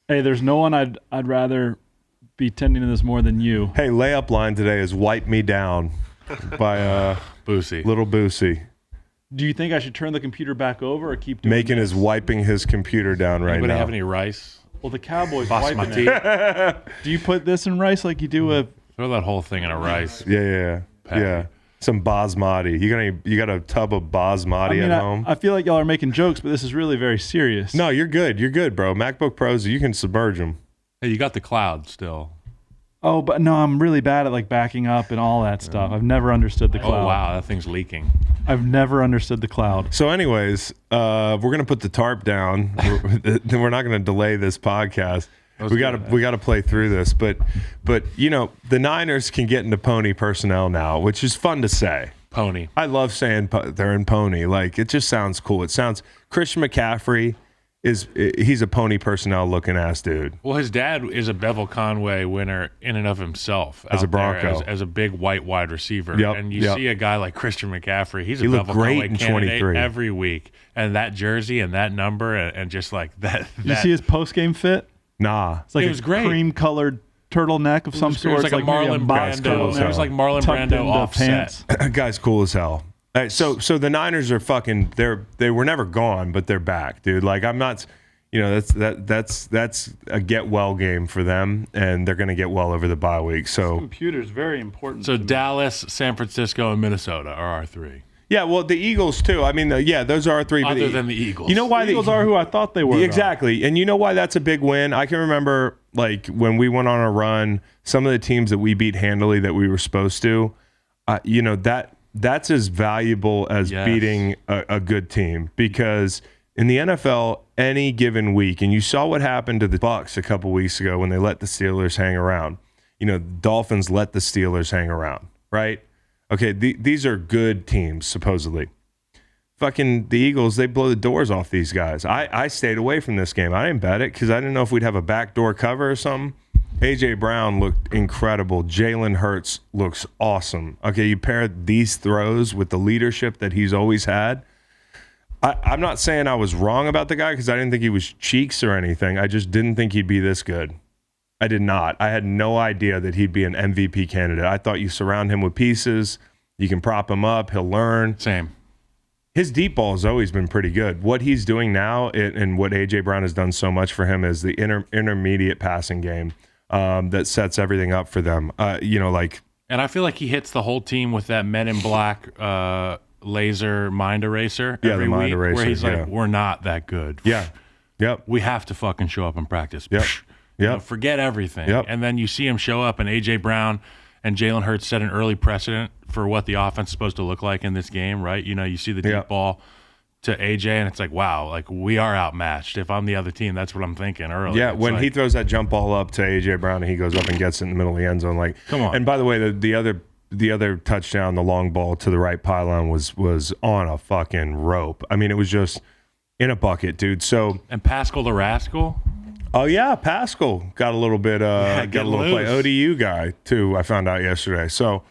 Hey, there's no one I'd rather be tending to this more than you. Hey, layup line today is "Wipe Me Down" by Boosie. Little Boosie. Do you think I should turn the computer back over or keep doing Making this? is wiping his computer down right Anybody now. have any rice? Well, the Cowboys wiping Basmati. it. Do you put this in rice like you do a? Throw that whole thing in a rice. Yeah. Patty. Some basmati. You got a tub of basmati at home? I feel like y'all are making jokes, but this is really very serious. No, you're good. You're good, bro. MacBook Pros, you can submerge them. Hey, you got the cloud still. Oh, but no, I'm really bad at like backing up and all that stuff. I've never understood the cloud. Oh wow, that thing's leaking. I've never understood the cloud. So, anyways, we're gonna put the tarp down. We're not gonna delay this podcast. We gotta play through this, but you know the Niners can get into pony personnel now, which is fun to say. Pony. I love saying they're in pony. Like it just sounds cool. It sounds Christian McCaffrey he's a pony personnel looking ass dude. Well, his dad is a Bevel Conway winner in and of himself. As a out there Bronco. as a big white wide receiver. Yep, And you yep. see a guy like Christian McCaffrey. He's a He looked Bevel great Conway in candidate 23. every week. And that jersey and that number and just like that. You see his post game fit? Nah. It's like It a was great. cream colored turtleneck of some It sort. was like a It's maybe Marlon box Brando. turtleneck It was like Marlon tucked Brando into offset. pants. Guy's cool as hell. All right, so the Niners are fucking. They were never gone, but they're back, dude. Like I'm not. You know that's a get well game for them, and they're gonna get well over the bye week. So Computer's very important. So to me. Dallas, San Francisco, and Minnesota are our three. yeah, well the Eagles too. I mean, those are our three. but Other than the Eagles. You know why the Eagles are who I thought they were. though. Exactly, and you know why that's a big win. I can remember like when we went on a run, some of the teams that we beat handily that we were supposed to. You know that's as valuable as Yes. beating a good team because in the NFL, any given week, and you saw what happened to the Bucs a couple weeks ago when they let the Steelers hang around. You know, the Dolphins let the Steelers hang around, right? Okay, these are good teams, supposedly. Fucking the Eagles, they blow the doors off these guys. I stayed away from this game. I didn't bet it because I didn't know if we'd have a backdoor cover or something. A.J. Brown looked incredible. Jalen Hurts looks awesome. Okay, you pair these throws with the leadership that he's always had. I'm not saying I was wrong about the guy because I didn't think he was cheeks or anything. I just didn't think he'd be this good. I did not. I had no idea that he'd be an MVP candidate. I thought you surround him with pieces. You can prop him up. He'll learn. Same. His deep ball has always been pretty good. What he's doing now and what A.J. Brown has done so much for him is the intermediate passing game that sets everything up for them. And I feel like he hits the whole team with that Men in Black laser mind eraser every the mind week, eraser, where he's yeah. like, we're not that good. Yeah. Yep. We have to fucking show up and practice. Yep. You know, Yep. forget everything. Yep. And then you see him show up, and A.J. Brown and Jalen Hurts set an early precedent for what the offense is supposed to look like in this game, right? You know, you see the deep Yep. ball to A.J., and it's like, wow, like we are outmatched. If I'm the other team, that's what I'm thinking early. Yeah, It's when like, he throws that jump ball up to A.J. Brown and he goes up and gets it in the middle of the end zone, like, Come on. And by the way, the other the other touchdown, the long ball to the right pylon was on a fucking rope. I mean, it was just in a bucket, dude. So And Pascal the Rascal. oh yeah, Pascal got a little bit got get a little play. loose. ODU guy too. I found out yesterday. So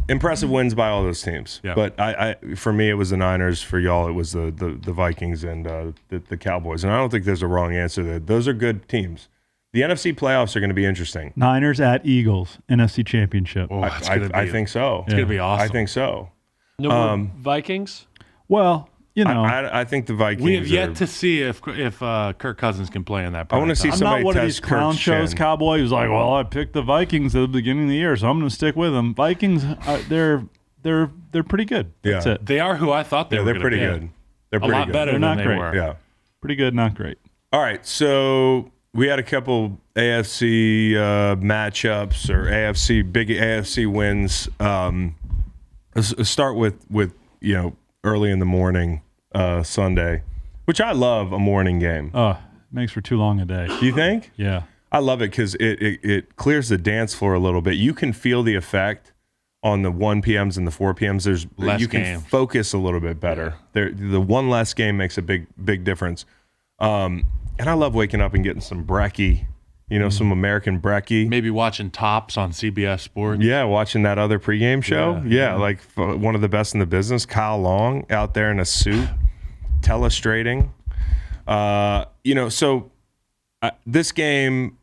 impressive wins by all those teams. Yeah. But I for me it was the Niners. For y'all it was the Vikings and the Cowboys. And I don't think there's a wrong answer there. Those are good teams. The NFC playoffs are going to be interesting. Niners at Eagles, NFC Championship. Oh, I think so. It's gonna be awesome. I think so. No more Vikings. Well, you know, I think the Vikings. We have yet are, to see if Kirk Cousins can play in that. I want to see I'm somebody not one of test these clown Kirk's shows. chin. Cowboy who's like, well, I picked the Vikings at the beginning of the year, so I'm going to stick with them. Vikings, they're pretty good. That's Yeah. it. They are who I thought they Yeah, were. they're gonna pretty be. good. They're A pretty lot good. better They're than not they great. were. Yeah. Pretty good, not great. All right, so we had a couple AFC matchups or big AFC wins. Let's start with early in the morning Sunday, which I love a morning game. Oh, makes for too long a day. Do you think? Yeah. I love it because it clears the dance floor a little bit. You can feel the effect on the 1 p.m.s and the 4 p.m.s. You can games. focus a little bit better. The one less game makes a big difference. And I love waking up and getting some brekkie, some American brekkie. Maybe watching Tops on CBS Sports. Yeah, watching that other pregame show. Yeah, like one of the best in the business, Kyle Long, out there in a suit, telestrating. So this game,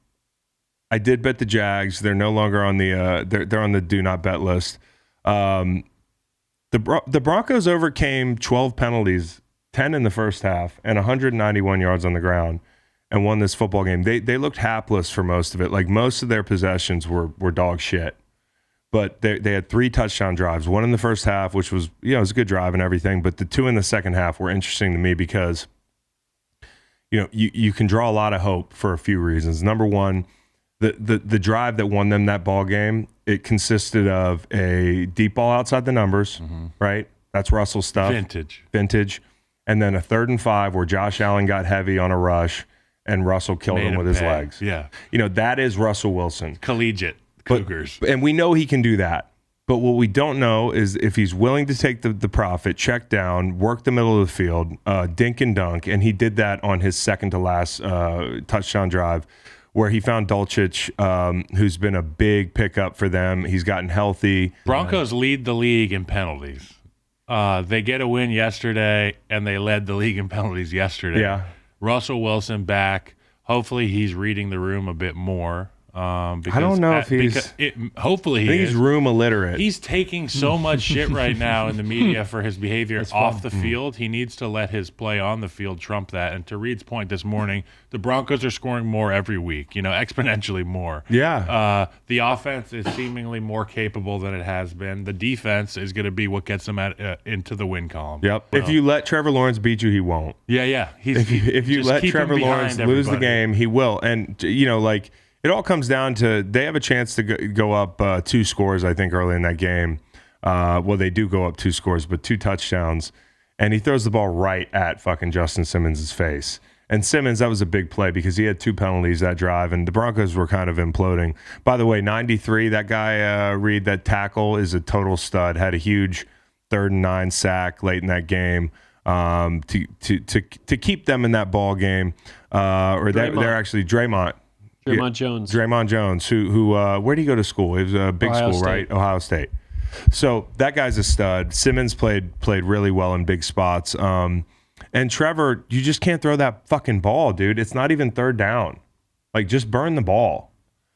I did bet the Jags. They're no longer on the they're on the do not bet list. The Broncos overcame 12 penalties, 10 in the first half, and 191 yards on the ground, and won this football game. They looked hapless for most of it. Like most of their possessions were dog shit. But they had 3 touchdown drives, one in the first half, which was, it was a good drive and everything. But the 2 in the second half were interesting to me because, you can draw a lot of hope for a few reasons. Number one, the drive that won them that ball game, it consisted of a deep ball outside the numbers, right? That's Russell's stuff. Vintage. And then a 3rd and 5 where Josh Allen got heavy on a rush and Russell killed him with his pay. legs. Yeah. That is Russell Wilson. Collegiate Cougars. And we know he can do that. But what we don't know is if he's willing to take the profit, check down, work the middle of the field, dink and dunk. And he did that on his second to last touchdown drive where he found Dulcich, who's been a big pickup for them. He's gotten healthy. Broncos lead the league in penalties. They get a win yesterday, and they led the league in penalties yesterday. Yeah. Russell Wilson back. Hopefully, he's reading the room a bit more. Because I don't know if he's. Hopefully, I think he's room illiterate. He's taking so much shit right now in the media for his behavior off the field. He needs to let his play on the field trump that. And to Reed's point this morning, the Broncos are scoring more every week, exponentially more. Yeah. The offense is seemingly more capable than it has been. The defense is going to be what gets them into the win column. Yep. If you let Trevor Lawrence beat you, he won't. Yeah. If you just let keep him Trevor behind Lawrence lose the everybody. game, he will. And it all comes down to they have a chance to go up 2 scores, I think, early in that game. Well, they do go up 2 scores, but 2 touchdowns. And he throws the ball right at fucking Justin Simmons' face. And Simmons, that was a big play because he had 2 penalties that drive, and the Broncos were kind of imploding. By the way, 93, that guy, Reed, that tackle is a total stud. Had a huge 3rd and 9 sack late in that game to keep them in that ball game. They're actually Draymond Jones, who where did he go to school? It was a big Ohio school, State. right? Ohio State. So that guy's a stud. Simmons played really well in big spots. And Trevor, you just can't throw that fucking ball, dude. It's not even 3rd down. Like, just burn the ball.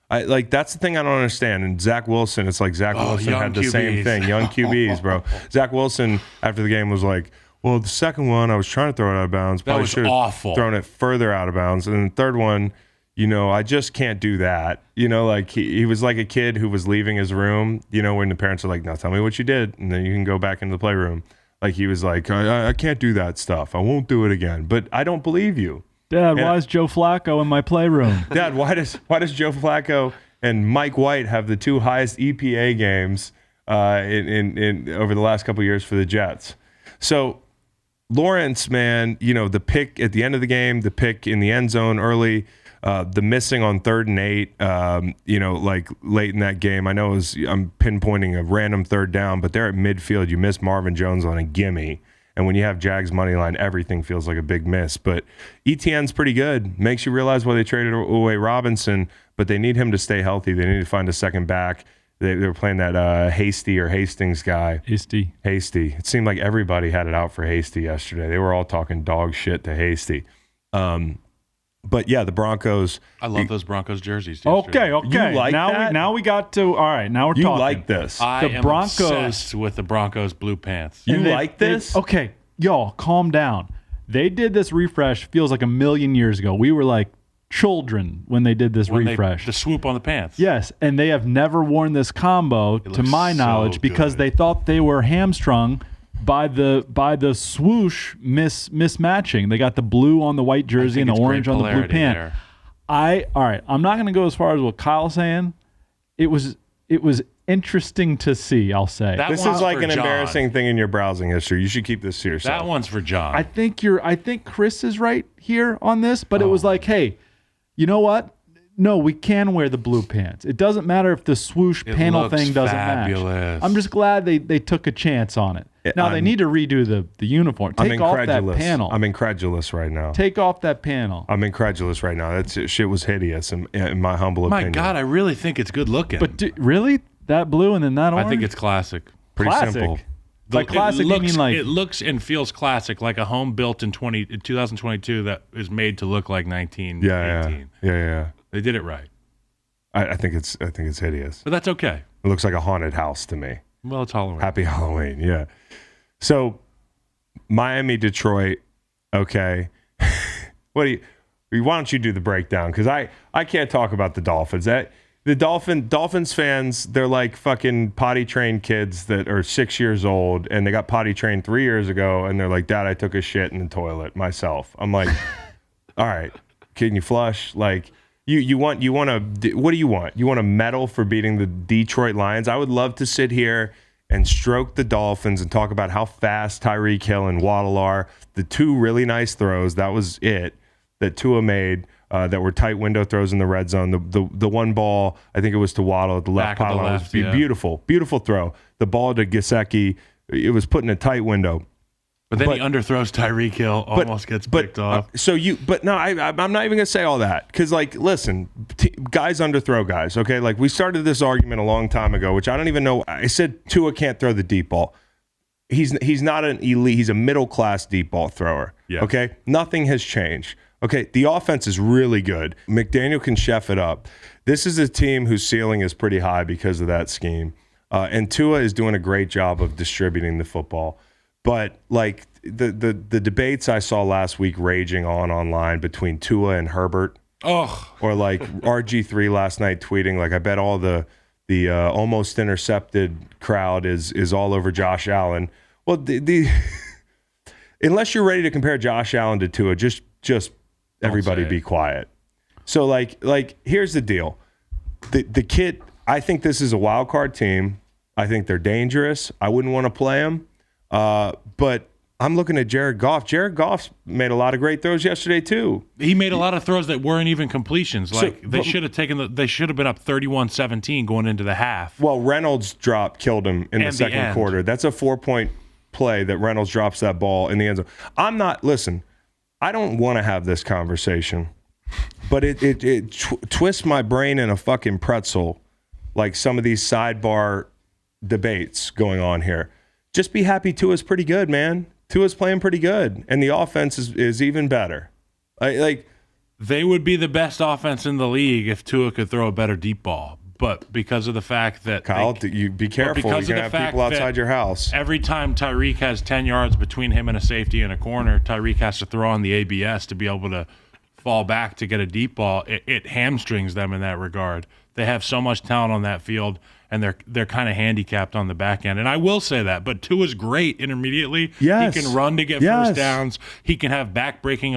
That's the thing I don't understand. And Zach Wilson, it's like Zach Wilson young had the QBs. same thing. Young QBs, bro. Zach Wilson, after the game, was like, well, the second one, I was trying to throw it out of bounds. That was should have awful. thrown it further out of bounds. And the third one, I just can't do that. He was like a kid who was leaving his room, when the parents are like, now tell me what you did. And then you can go back into the playroom. Like, he was like, I can't do that stuff. I won't do it again. But I don't believe you. Dad, why is Joe Flacco in my playroom? Dad, why does Joe Flacco and Mike White have the 2 highest EPA games in over the last couple of years for the Jets? So Lawrence, man, the pick at the end of the game, the pick in the end zone early, The missing on 3rd and 8, like late in that game. I know I'm pinpointing a random 3rd down, but they're at midfield. You miss Marvin Jones on a gimme. And when you have Jags money line, everything feels like a big miss. But ETN's pretty good. Makes you realize why they traded away Robinson, but they need him to stay healthy. They need to find a second back. They were playing that Hasty or Hastings guy. Hasty. It seemed like everybody had it out for Hasty yesterday. They were all talking dog shit to Hasty. But yeah, the Broncos. I love those Broncos jerseys. Okay. You like that? Now we got to. All right, now we're You talking. like this? I The am Broncos- obsessed with the Broncos blue pants. You And like this? Okay, y'all, calm down. They did this refresh. Feels like a million years ago. We were like children when they did this When refresh. the swoop on the pants. Yes, and they have never worn this combo, to looks my so knowledge, because good. they thought they were hamstrung by the swoosh mismatching. They got the blue on the white jersey and the it's great orange on the blue polarity pant. there. All right. I'm not going to go as far as what Kyle's saying. It was interesting to see. I'll say. That This one's is like for an John. embarrassing thing in your browsing history. You should keep this to yourself. That one's for John. I think Chris is right here on this, but it was like, hey, you know what? No, we can wear the blue pants. It doesn't matter if the swoosh It panel looks thing doesn't match. fabulous. I'm just glad they took a chance on it. Now they need to redo the uniform. I'm Take off that incredulous. panel. I'm incredulous right now. Take off that panel. I'm incredulous right now. That shit was hideous in my humble My opinion. God, I really think it's good looking. But really, that blue and then that orange? I think it's classic. Pretty classic. simple. Like classic, you mean like it looks and feels classic, like a home built in 2022 that is made to look like 1918. Yeah. They did it right, I think it's hideous. but that's okay. It looks like a haunted house to me. Well, it's Halloween. Happy Halloween, yeah. So, Miami, Detroit, okay. Why don't you do the breakdown? Because I can't talk about the Dolphins. The Dolphins fans, they're like fucking potty trained kids that are 6 years old, and they got potty trained 3 years ago, and they're like, Dad, I took a shit in the toilet myself. I'm like, all right, can you flush? Like, you want to, what do you want? You want a medal for beating the Detroit Lions? I would love to sit here and stroke the Dolphins and talk about how fast Tyreek Hill and Waddle are. The two really nice throws, that was it, that Tua made, that were tight window throws in the red zone. The one ball, I think it was to Waddle at the left Back of the pylon, left, was yeah. beautiful throw. The ball to Gesicki, it was put in a tight window. But then But- he underthrows Tyreek Hill, almost gets picked off. I'm not even gonna say all that because, like, listen, guys underthrow guys. Okay, like we started this argument a long time ago, which I don't even know. I said Tua can't throw the deep ball. He's not an elite. He's a middle class deep ball thrower. Yeah. Okay, nothing has changed. Okay, the offense is really good. McDaniel can chef it up. This is a team whose ceiling is pretty high because of that scheme, and Tua is doing a great job of distributing the football. But like the debates I saw last week raging online between Tua and Herbert, or like RG3 last night tweeting like, I bet all the almost intercepted crowd is all over Josh Allen. Well, unless you're ready to compare Josh Allen to Tua, just everybody say be it. quiet. So like here's the deal. The kid, I think this is a wild card team. I think they're dangerous. I wouldn't want to play them. But I'm looking at Jared Goff. Jared Goff made a lot of great throws yesterday too. He made a lot of throws that weren't even completions. Like So- they should have been up 31-17 going into the half. Well, Reynolds drop killed him in the And the second end. quarter. That's a 4-point play that Reynolds drops that ball in the end zone. Listen, I don't want to have this conversation, but it twists my brain in a fucking pretzel, like some of these sidebar debates going on here. Just be happy Tua's pretty good, man. Tua's playing pretty good, and the offense is even better. They would be the best offense in the league if Tua could throw a better deep ball. But because of the fact that Kyle, you be careful. You're because of going to the have fact people outside that your house. every time Tyreek has 10 yards between him and a safety and a corner, Tyreek has to throw on the ABS to be able to fall back to get a deep ball. It hamstrings them in that regard. They have so much talent on that field, and they're kind of handicapped on the back end. And I will say that. But Tua's great intermediately. Yes. He can run to get Yes. first downs. He can have back-breaking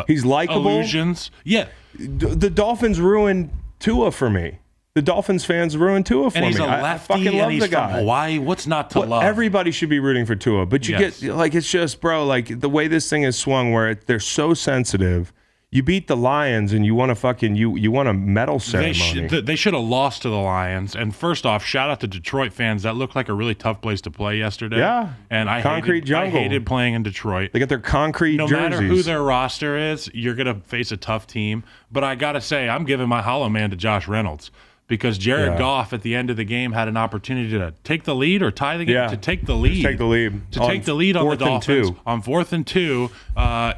He's likable. illusions. Yeah. The Dolphins ruined Tua for me. The Dolphins fans ruined Tua for And he's me. a I lefty, fucking love and he's the from guy. Hawaii. What's not to Well, love? everybody should be rooting for Tua, but you Yes. get like it's just, bro, like the way this thing is swung, where they're so sensitive. You beat the Lions and you want to fucking you want a medal ceremony. They should have lost to the Lions. And first off, shout out to Detroit fans. That looked like a really tough place to play yesterday. Yeah. And I jungle. hated playing in Detroit. They got their concrete no jerseys. matter who their roster is, you're going to face a tough team. But I got to say, I'm giving my hollow man to Josh Reynolds. Because Jared Goff at the end of the game had an opportunity to take the lead or tie the game. Yeah. To take the lead. Take the lead. To take the lead on the Dolphins. On 4th and 2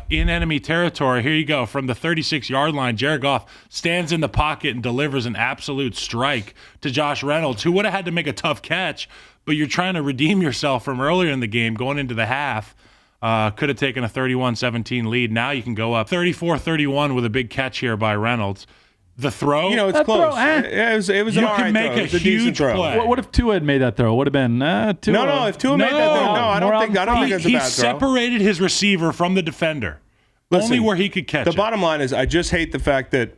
in enemy territory. Here you go. From the 36-yard line, Jared Goff stands in the pocket and delivers an absolute strike to Josh Reynolds, who would have had to make a tough catch, but you're trying to redeem yourself from earlier in the game, going into the half. Could have taken a 31-17 lead. Now you can go up 34-31 with a big catch here by Reynolds. The throw, it's close. It was you an all can right make throw. a It was huge decent throw. play. What if Tua had made that throw? Would have been Tua. No, if Tua made that throw, I don't think it's a he bad throw. separated his receiver from the defender, Listen, only where he could catch the it. bottom line is, I just hate the fact that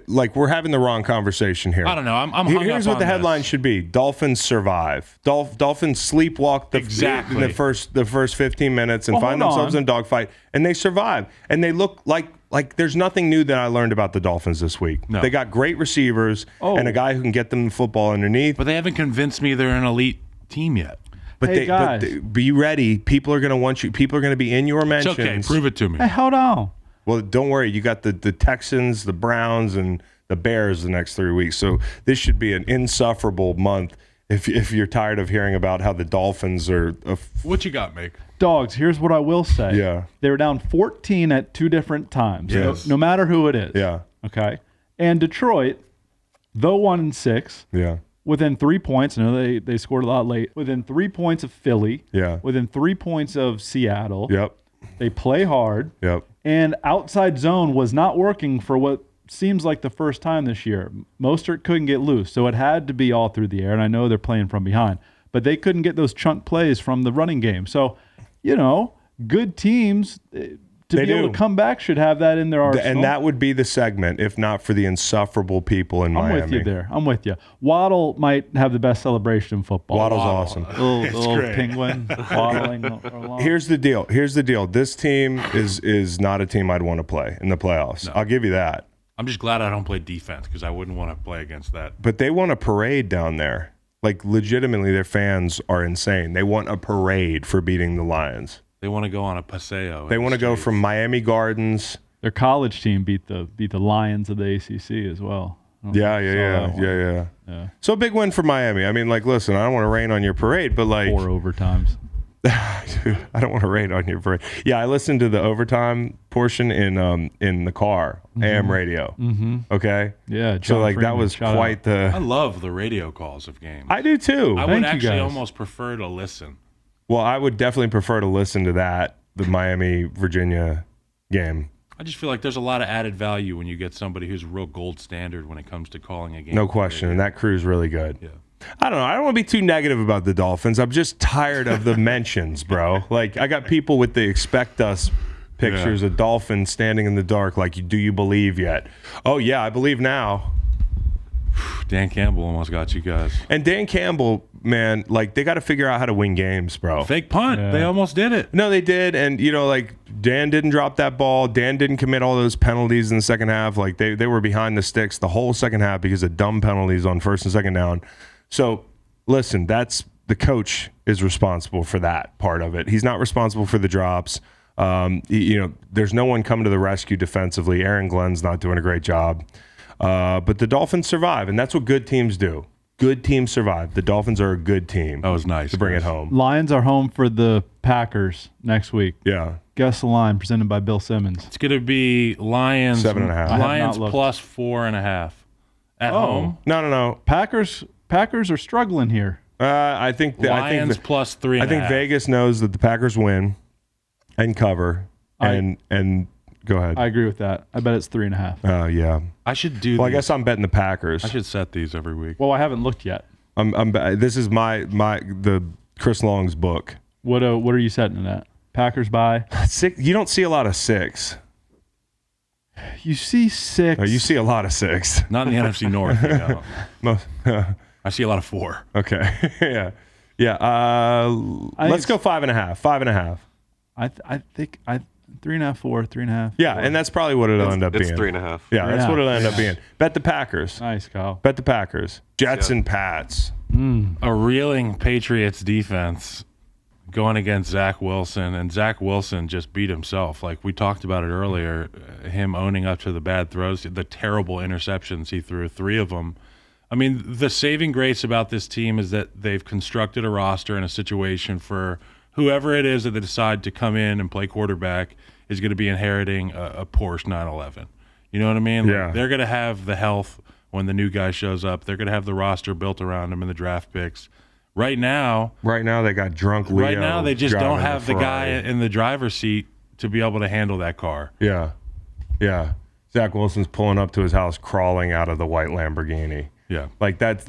like we're having the wrong conversation here. I don't know. I'm hung Here's up what the on headline this. should be: Dolphins survive. Dolphins sleepwalk Exactly. the first 15 minutes and find hold themselves on. in a dogfight, and they survive. And they look like there's nothing new that I learned about the Dolphins this week. No. They got great receivers and a guy who can get them the football underneath. But they haven't convinced me they're an elite team yet. But Hey, guys. be ready. People are going to want you. People are going to be in your It's mentions. okay. Prove it to me. Hey, hold on. Well, don't worry. You got the Texans, the Browns, and the Bears the next 3 weeks. So this should be an insufferable month if you're tired of hearing about how the Dolphins are. What you got, Make? Dogs, here's what I will say. Yeah. They were down 14 at 2 different times. Yes. No matter who it is. Yeah. Okay. And Detroit, though 1-6, Yeah. within 3 points. I know they scored a lot late. Within 3 points of Philly. Yeah. Within 3 points of Seattle. Yep. They play hard. Yep. And outside zone was not working for what seems like the first time this year. Mostert couldn't get loose, so it had to be all through the air. And I know they're playing from behind, but they couldn't get those chunk plays from the running game. So, good teams to They be able do. to come back should have that in their arsenal. And that would be the segment, if not for the insufferable people in I'm Miami. with you there. I'm with you. Waddle might have the best celebration in football. Waddle's awesome. Little penguin waddling along. Here's the deal. This team is not a team I'd want to play in the playoffs. I'll give you that. I'm just glad I don't play defense because I wouldn't want to play against that. But they want a parade down there. Like, legitimately, their fans are insane. They want a parade for beating the Lions. They want to go on a paseo. They want to go from Miami Gardens. Their college team beat the Lions of the ACC as well. Yeah. So a big win for Miami. I mean, like, listen, I don't want to rain on your parade, but like 4 overtimes. I don't want to rain on your parade. Yeah, I listened to the overtime portion in the car, AM radio. Mm-hmm. Okay. Yeah. So John like that Freeman, was shout quite out. I the. love the radio calls of games. I do too. I Thank would you, actually guys. almost prefer to listen. Well, I would definitely prefer to listen to the Miami Virginia game. I just feel like there's a lot of added value when you get somebody who's a real gold standard when it comes to calling a game. No question, and that crew's really good. Yeah. I don't know. I don't want to be too negative about the Dolphins. I'm just tired of the mentions, bro. Like, I got people with the expect us pictures of Dolphins standing in the dark. Like, do you believe yet? Oh yeah, I believe now. Dan Campbell almost got you guys. And Dan Campbell, man, like, they got to figure out how to win games, bro. Fake punt. Yeah. They almost did it. No, they did. And, like, Dan didn't drop that ball. Dan didn't commit all those penalties in the second half. Like, they were behind the sticks the whole second half because of dumb penalties on first and second down. So, listen, the coach is responsible for that part of it. He's not responsible for the drops. There's no one coming to the rescue defensively. Aaron Glenn's not doing a great job. But the Dolphins survive, and that's what good teams do. Good teams survive. The Dolphins are a good team. That was nice. To bring it Chris. home. Lions are home for the Packers next week. Yeah. Guess the line presented by Bill Simmons. It's going to be Lions. 7.5. I have Lions not looked. plus 4.5 at home. No. Packers are struggling here. I think Lions plus 3.5. I think Vegas knows that the Packers win and cover. And go ahead. I agree with that. I bet it's 3.5. Yeah. I should do. Well, I these. guess I'm betting the Packers. I should set these every week. Well, I haven't looked yet. This is the Chris Long's book. What are you setting it at? Packers by? 6. You don't see a lot of 6. You see 6. You see a lot of 6. Not in the NFC North. You know. Most, I see a lot of 4. okay. Yeah. Let's go 5.5. 5.5. I think 3.5, 4, 3.5. Yeah, and that's probably what it'll end up It's being. 3.5. Yeah, that's 3.5. what it'll end up being. Bet the Packers. Nice, Kyle. Bet the Packers. Jets Yeah. and Pats. A reeling Patriots defense going against Zach Wilson, and Zach Wilson just beat himself. Like we talked about it earlier, him owning up to the bad throws, the terrible interceptions he threw, 3 of them. I mean, the saving grace about this team is that they've constructed a roster and a situation for whoever it is that they decide to come in and play quarterback is going to be inheriting a Porsche 911. You know what I mean? Yeah. Like, they're going to have the health when the new guy shows up. They're going to have the roster built around him in the draft picks. Right now, They got drunk Leo. right now they just don't driving have the guy Ferrari. in the driver's seat to be able to handle that car. Yeah. Yeah. Zach Wilson's pulling up to his house, crawling out of the white Lamborghini. Yeah. Like that's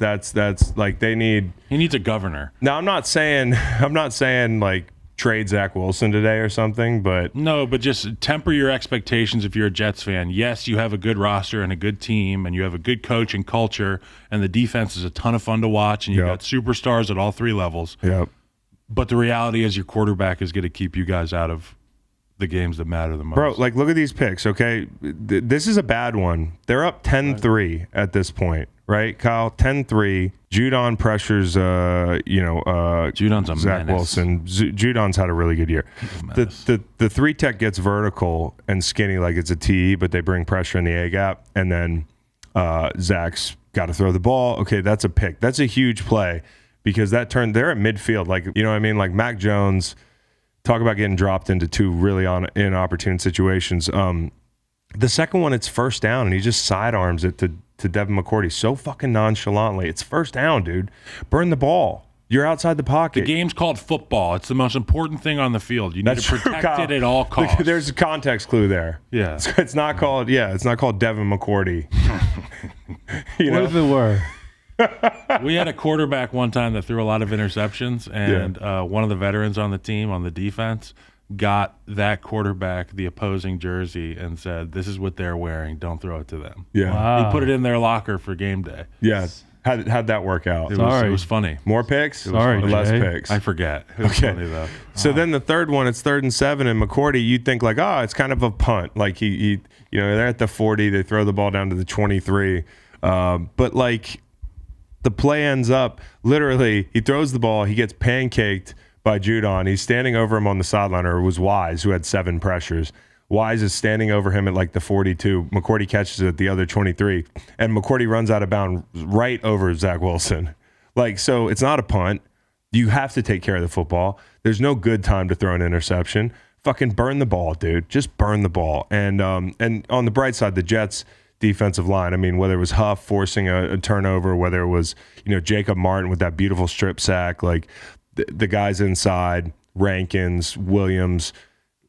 like they need. He needs a governor. Now I'm not saying like trade Zach Wilson today or something, but No, but just temper your expectations if you're a Jets fan. Yes, you have a good roster and a good team, and you have a good coach and culture, and the defense is a ton of fun to watch, and you Yep. got superstars at all 3 levels. yeah. But the reality is your quarterback is going to keep you guys out of the games that matter the most. Bro, like look at these picks, okay? This is a bad one. They're up 10-3 at this point, right? Kyle, 10-3. Judon pressures Judon's a Zach menace. Wilson. Judon's had a really good year. The 3-tech gets vertical and skinny like it's a TE, but they bring pressure in the A gap, and then Zach's got to throw the ball. Okay, that's a pick. That's a huge play because they're at midfield. Like, you know what I mean? Like Mac Jones, talk about getting dropped into 2 really inopportune situations. The second one, it's first down, and he just sidearms it to Devin McCourty so fucking nonchalantly. It's first down, dude. Burn the ball. You're outside the pocket. The game's called football. It's the most important thing on the field. You need That's to true, protect Kyle. it at all costs. There's a context clue there. Yeah. It's not called Devin McCourty. You What know? if it were? We had a quarterback one time that threw a lot of interceptions, and one of the veterans on the team, on the defense, got that quarterback the opposing jersey and said, "This is what they're wearing. Don't throw it to them." Yeah. Wow. He put it in their locker for game day. Yeah. How'd that work out? It Sorry. was funny. More picks? Sorry, Or less Jay. picks? I forget. It was Okay. funny, though. So then the third one, it's 3rd and 7, and McCourty, you'd think like, it's kind of a punt. Like he they're at the 40, they throw the ball down to the 23. But like the play ends up, literally, he throws the ball, he gets pancaked by Judon. He's standing over him on the sideline, or it was Wise, who had 7 pressures. Wise is standing over him at like the 42. McCourty catches it at the other 23, and McCourty runs out of bounds right over Zach Wilson. Like, so it's not a punt. You have to take care of the football. There's no good time to throw an interception. Fucking burn the ball, dude. Just burn the ball. And on the bright side, the Jets defensive line, I mean, whether it was Huff forcing a turnover, whether it was, Jacob Martin with that beautiful strip sack, like the guys inside, Rankins, Williams,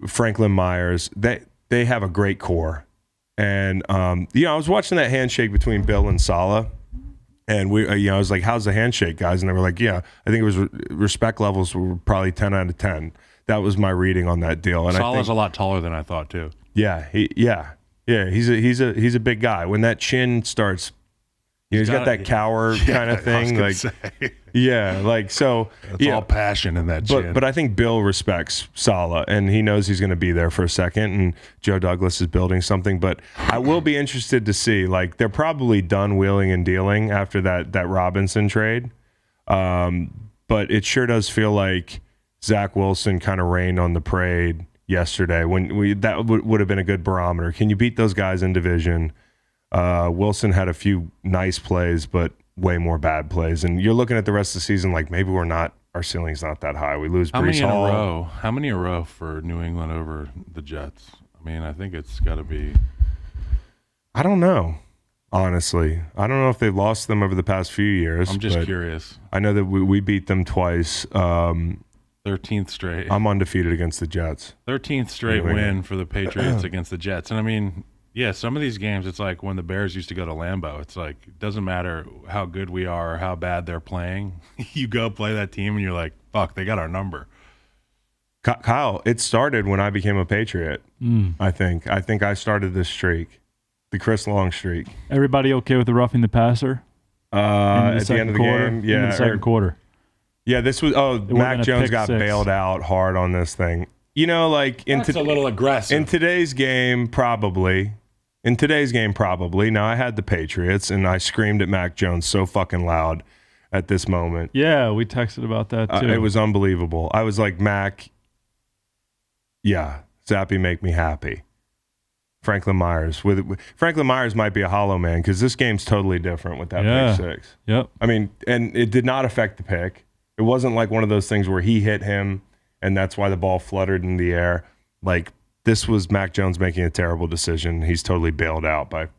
Franklin Myers, they have a great core. And, I was watching that handshake between Bill and Saleh. And I was like, how's the handshake, guys? And they were like, yeah, I think it was respect levels were probably 10 out of 10. That was my reading on that deal. And Saleh's a lot taller than I thought, too. Yeah, he's a big guy. When that chin starts, he's got that cower kind of thing. Like, so It's all passion in that chin. But I think Bill respects Saleh, and he knows he's going to be there for a second, and Joe Douglas is building something. But I will be interested to see, like, they're probably done wheeling and dealing after that Robinson trade. But it sure does feel like Zach Wilson kind of rained on the parade yesterday when that would have been a good barometer. Can you beat those guys in division? Wilson had a few nice plays, but way more bad plays. And you're looking at the rest of the season like maybe our ceiling's not that high. We lose Breece Hall. How many in a row for New England over the Jets? I mean, I think it's got to be. I don't know, honestly. I don't know if they've lost them over the past few years. I'm just curious. I know that we beat them twice. 13th straight. I'm undefeated against the Jets. 13th straight win for the Patriots against the Jets. And I mean, yeah, some of these games, it's like when the Bears used to go to Lambeau. It's like, it doesn't matter how good we are or how bad they're playing. You go play that team and you're like, fuck, they got our number. Kyle, it started when I became a Patriot. I think I started this streak, the Chris Long streak. Everybody okay with the roughing the passer? At the end of the game, in the second quarter. Yeah, this was. Mac wasn't a Jones pick got six. bailed out hard on this thing. like That's a little aggressive. in today's game, probably. Now, I had the Patriots, and I screamed at Mac Jones so fucking loud at this moment. Yeah, we texted about that too. It was unbelievable. I was like, Mac, yeah, Zappy, make me happy. Franklin Myers. Franklin Myers might be a hollow man because this game's totally different with that pick six. Yep. I mean, and it did not affect the pick. It wasn't like one of those things where he hit him and that's why the ball fluttered in the air. Like, this was Mac Jones making a terrible decision. He's totally bailed out by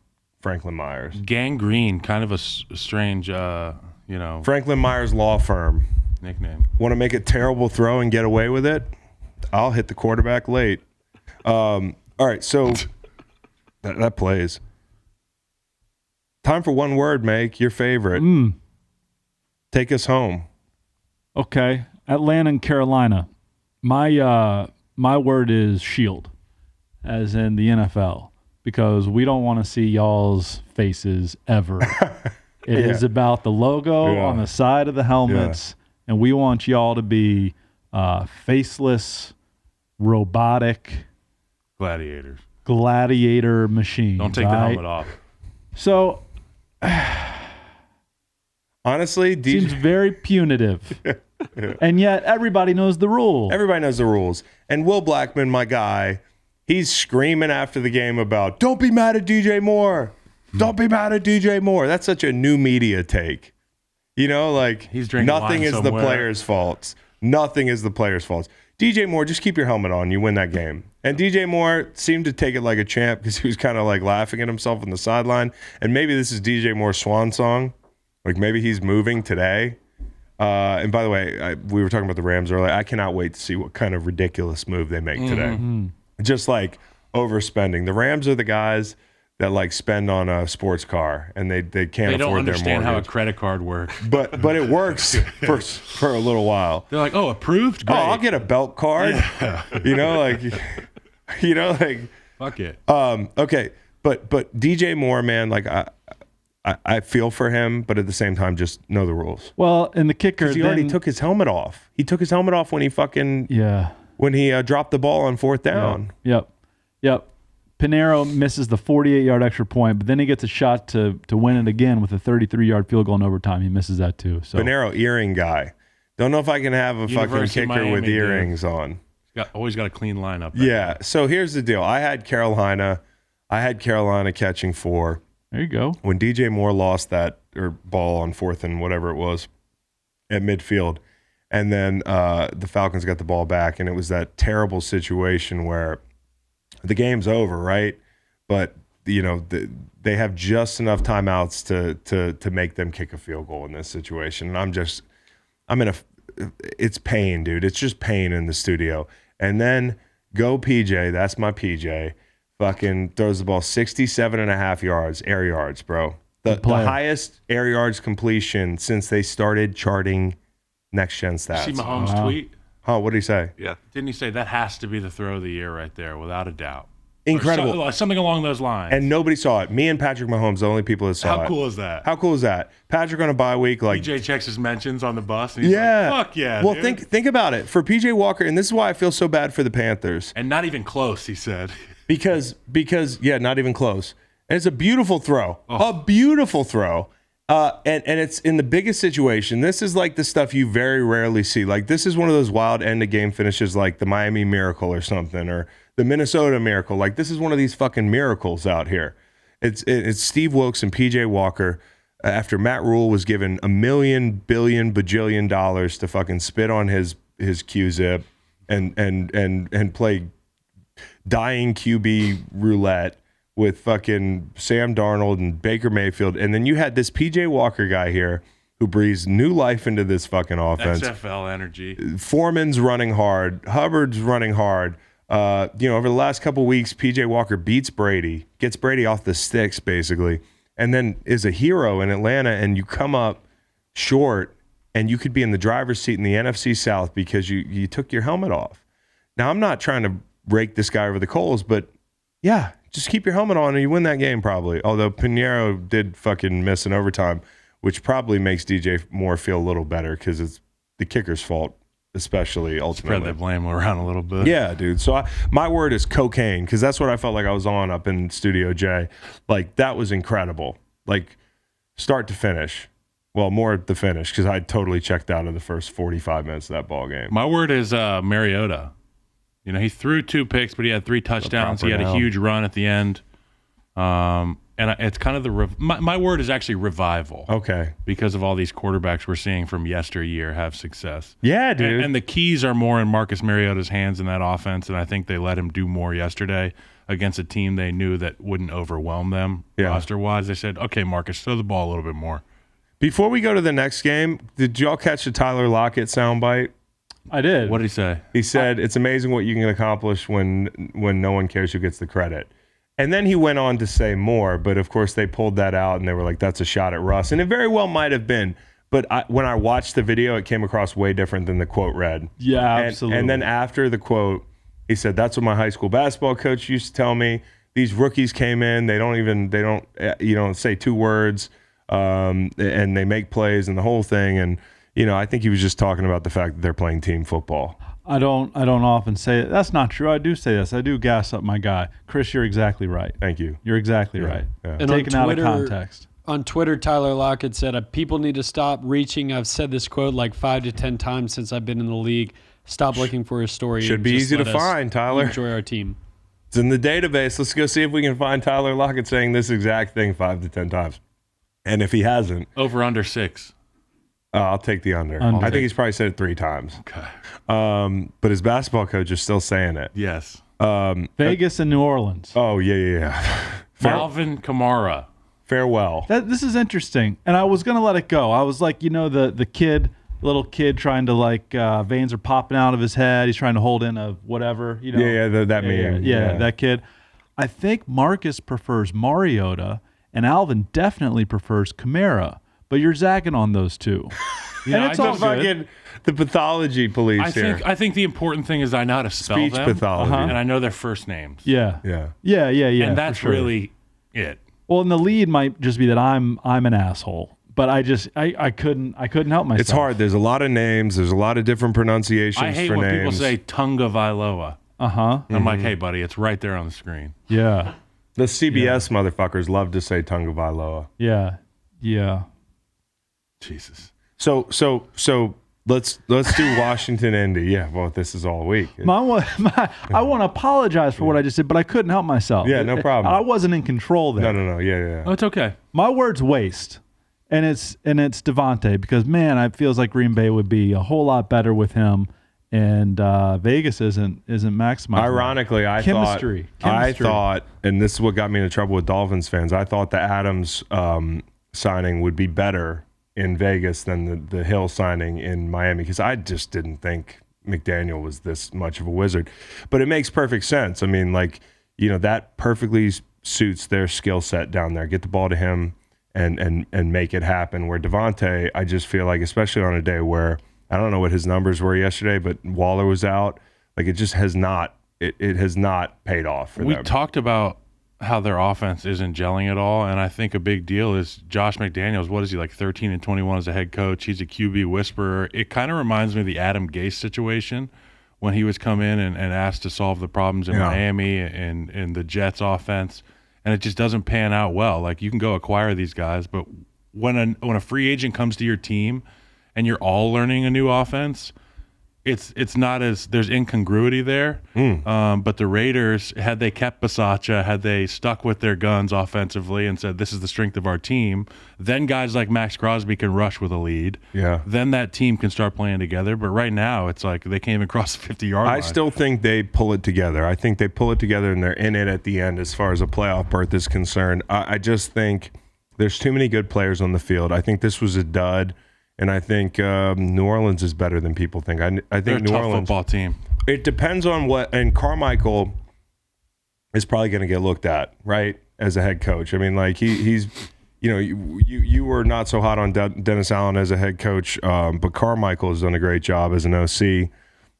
Franklin Myers. Gangrene, kind of a strange, Franklin Myers Law Firm. nickname. Want to make a terrible throw and get away with it? I'll hit the quarterback late. All right, so that plays. Time for one word, Make your favorite. Take us home. Okay, Atlanta and Carolina. My word is shield, as in the NFL, because we don't want to see y'all's faces ever. It is about the logo on the side of the helmets, and we want y'all to be faceless, robotic Gladiators. gladiator machines. Don't take the helmet off. So, Honestly, seems very punitive. And yet everybody knows the rule. everybody knows the rules. And Will Blackman, my guy, he's screaming after the game about, don't be mad at DJ Moore. Don't be mad at DJ Moore. That's such a new media take. Like, He's drinking nothing wine is the somewhere. player's fault. Nothing is the player's fault. DJ Moore, just keep your helmet on. You win that game. And DJ Moore seemed to take it like a champ because he was kind of like laughing at himself on the sideline. And maybe this is DJ Moore's swan song. Like, maybe he's moving today. And by the way, we were talking about the Rams earlier. I cannot wait to see what kind of ridiculous move they make today. Just like overspending. The Rams are the guys that like spend on a sports car and they can't They afford don't their understand how a mortgage. credit card works. But it works for a little while. They're like, oh, approved? Oh, Great. I'll get a belt card. Like Fuck it. okay. But DJ Moore, man, like I feel for him, but at the same time, just know the rules. Well, and the kicker, Because he already took his helmet off. He took his helmet off when he dropped the ball on fourth down. Yep. Pinheiro misses the 48-yard extra point, but then he gets a shot to win it again with a 33-yard field goal in overtime. He misses that too. So Pinheiro, earring guy. Don't know if I can have a fucking University kicker of Miami, with dude. earrings on. Always got a clean lineup. Yeah. So here's the deal. I had Carolina catching 4. there you go. When DJ Moore lost that ball on fourth and whatever it was at midfield, and then the Falcons got the ball back, and it was that terrible situation where the game's over, right? But they have just enough timeouts to make them kick a field goal in this situation, and it's pain, dude. It's just pain in the studio. And then go PJ, that's my PJ. Fucking throws the ball 67.5 yards, air yards, bro. The highest air yards completion since they started charting next-gen stats. See Mahomes' tweet? Huh, what did he say? Yeah. Didn't he say that has to be the throw of the year right there, without a doubt? Incredible. Or something along those lines. And nobody saw it. Me and Patrick Mahomes, the only people that saw it. How cool is that? How cool is that? Patrick on a bye week, like, PJ checks his mentions on the bus, and he's like, fuck yeah, Well, dude. think about it. For PJ Walker, and this is why I feel so bad for the Panthers. And not even close, he said. Because not even close. And it's a beautiful throw. A beautiful throw. And it's in the biggest situation. This is like the stuff you very rarely see. Like, this is one of those wild end of game finishes like the Miami Miracle or something, or the Minnesota Miracle. Like, this is one of these fucking miracles out here. It's Steve Wilkes and PJ Walker after Matt Rule was given $1 million, billion, bajillion dollars to fucking spit on his Q-zip and play dying QB roulette with fucking Sam Darnold and Baker Mayfield. And then you had this PJ Walker guy here who breathes new life into this fucking offense. XFL energy. Foreman's running hard. Hubbard's running hard. Over the last couple weeks, PJ Walker beats Brady, gets Brady off the sticks, basically, and then is a hero in Atlanta, and you come up short, and you could be in the driver's seat in the NFC South because you took your helmet off. Now, I'm not trying to rake this guy over the coals, but yeah, just keep your helmet on and you win that game probably. Although Pinheiro did fucking miss in overtime, which probably makes DJ Moore feel a little better because it's the kicker's fault especially ultimately. Spread the blame around a little bit. Yeah, dude. So my word is cocaine, because that's what I felt like I was on up in Studio J. Like, that was incredible. Like, start to finish. Well, more at the finish, because I totally checked out of the first 45 minutes of that ball game. My word is Mariota. You know, he threw 2 picks, but he had 3 touchdowns. He had a huge run at the end. And it's kind of my word is actually revival. Okay. Because of all these quarterbacks we're seeing from yesteryear have success. Yeah, dude. And the keys are more in Marcus Mariota's hands in that offense, and I think they let him do more yesterday against a team they knew that wouldn't overwhelm them roster-wise. They said, okay, Marcus, throw the ball a little bit more. Before we go to the next game, did y'all catch the Tyler Lockett soundbite? I did. What did he say? He said, it's amazing what you can accomplish when no one cares who gets the credit. And then he went on to say more, but of course they pulled that out and they were like, that's a shot at Russ. And it very well might have been. But when I watched the video, it came across way different than the quote read. Yeah, absolutely. And then after the quote, he said, that's what my high school basketball coach used to tell me. These rookies came in, they don't say 2 words, and they make plays and the whole thing. And, I think he was just talking about the fact that they're playing team football. I don't often say it. That's not true. I do say this. I do gas up my guy. Chris, you're exactly right. Thank you. You're exactly right. Yeah. And Taken out of context. On Twitter, Tyler Lockett said, people need to stop reaching. I've said this quote like 5 to 10 times since I've been in the league. Stop looking for a story. Should be easy to find, Tyler. Enjoy our team. It's in the database. Let's go see if we can find Tyler Lockett saying this exact thing 5 to 10 times. And if he hasn't, Over under 6. I'll take the under. Under. I think he's probably said it 3 times. Okay. But his basketball coach is still saying it. Yes. Vegas and New Orleans. Oh, yeah. Alvin Kamara. Farewell. This is interesting. And I was going to let it go. I was like, the little kid trying to veins are popping out of his head. He's trying to hold in a whatever, That meme. Yeah, that kid. I think Marcus prefers Mariota and Alvin definitely prefers Kamara. But you're zagging on those 2. And it's all good. The pathology police here. I think the important thing is I know how to spell Speech them. pathology. And I know their first names. Yeah. Yeah. And that's for sure. really it. Well, and the lead might just be that I'm an asshole. But I couldn't help myself. It's hard. There's a lot of names. There's a lot of different pronunciations I hate for when names. people say Tunga Vailoa. Uh-huh. I'm like, hey, buddy, it's right there on the screen. Yeah. The CBS motherfuckers love to say Tunga Vailoa. Yeah. Jesus. So let's do Washington Indy. Yeah, well, this is all week. I want to apologize for what I just did, but I couldn't help myself. Yeah, no problem. I wasn't in control there. No. Yeah. Oh, it's okay. My word's waste. And it's Devontae, because man, it feels like Green Bay would be a whole lot better with him, and Vegas isn't maximizing. Ironically, I thought, and this is what got me into trouble with Dolphins fans. I thought the Adams signing would be better in Vegas than the Hill signing in Miami, because I just didn't think McDaniel was this much of a wizard. But it makes perfect sense. I mean, that perfectly suits their skill set down there. Get the ball to him and make it happen. Where Devontae, I just feel like, especially on a day where I don't know what his numbers were yesterday, but Waller was out. Like, it just has not. It has not paid off for them. We talked about how their offense isn't gelling at all, and I think a big deal is Josh McDaniels. What is he, like 13-21 as a head coach? He's a QB whisperer. It kind of reminds me of the Adam Gase situation when he was come in and asked to solve the problems in Miami and the Jets offense, and it just doesn't pan out well. Like, you can go acquire these guys, but when a free agent comes to your team and you're all learning a new offense, it's not as, there's incongruity there. But the Raiders, had they kept Bisaccia, had they stuck with their guns offensively and said, this is the strength of our team, then guys like Max Crosby can rush with a lead. Yeah. Then that team can start playing together. But right now, it's like they can't even cross the 50-yard line. I still think they pull it together. I think they pull it together and they're in it at the end as far as a playoff berth is concerned. I just think there's too many good players on the field. I think this was a dud. And I think New Orleans is better than people think. I think They're a New tough Orleans football team. It depends on what, and Carmichael is probably going to get looked at, right, as a head coach. I mean, like he's, you were not so hot on Dennis Allen as a head coach, but Carmichael has done a great job as an OC.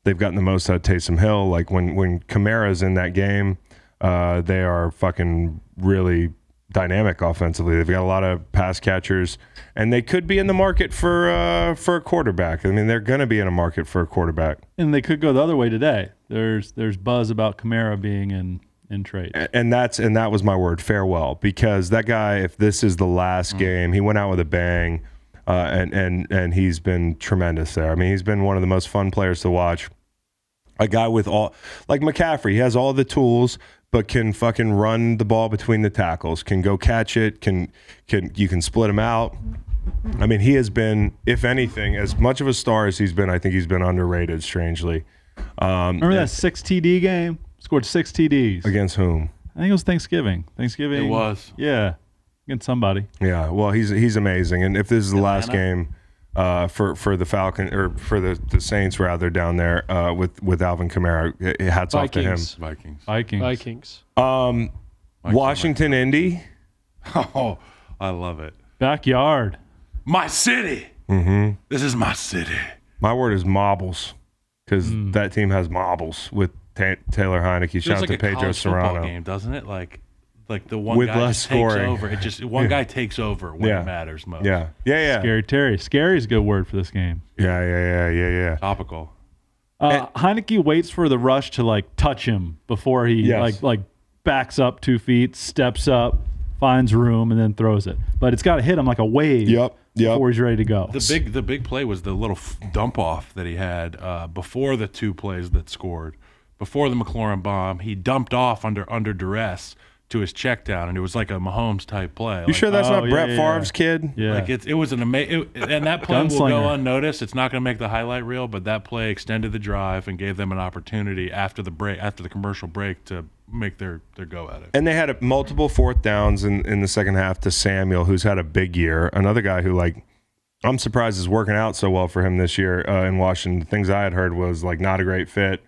They've gotten the most out of Taysom Hill. Like when Kamara's in that game, they are fucking really dynamic offensively. They've got a lot of pass catchers, and they could be in the market for a quarterback. I mean, they're going to be in a market for a quarterback. And they could go the other way today. There's buzz about Kamara being in trade. And that was my word, farewell, because that guy, if this is the last game, he went out with a bang, and he's been tremendous there. I mean, he's been one of the most fun players to watch. A guy with all, like McCaffrey, he has all the tools, but can fucking run the ball between the tackles, can go catch it, you can split him out. I mean, he has been, if anything, as much of a star as he's been, I think he's been underrated, strangely. Remember that 6 TD game? Scored 6 TDs. Against whom? I think it was Thanksgiving. It was. Yeah. Against somebody. Yeah, well, he's amazing. And if this is the last game for the Falcon, or for the Saints rather, down there with Alvin Kamara, hats off to him. Vikings. Washington, Indy. Oh, I love it. Backyard. My city. Mm-hmm. This is my city. My word is marbles, because that team has marbles with Taylor Heineke. Shout out to Pedro Serrano. Game, doesn't it? Like the one with guy less just takes scoring. over. It just one guy takes over when it matters most. Yeah. Scary Terry. Scary is a good word for this game. Yeah. Topical. Heineke waits for the rush to like touch him before he like backs up 2 feet, steps up, finds room, and then throws it. But it's got to hit him like a wave. Yep. Before he's ready to go. The big play was the little dump off that he had before the 2 plays that scored. Before the McLaurin bomb, he dumped off under duress to his check down, and it was like a Mahomes type play. You sure that's not Brett Favre's kid? Yeah. Like it was an amazing, and that play will go unnoticed. It's not going to make the highlight reel, but that play extended the drive and gave them an opportunity after the commercial break, to make their go at it. And they had multiple 4th downs in the second half to Samuel, who's had a big year. Another guy who, like, I'm surprised is working out so well for him this year in Washington. The things I had heard was like not a great fit,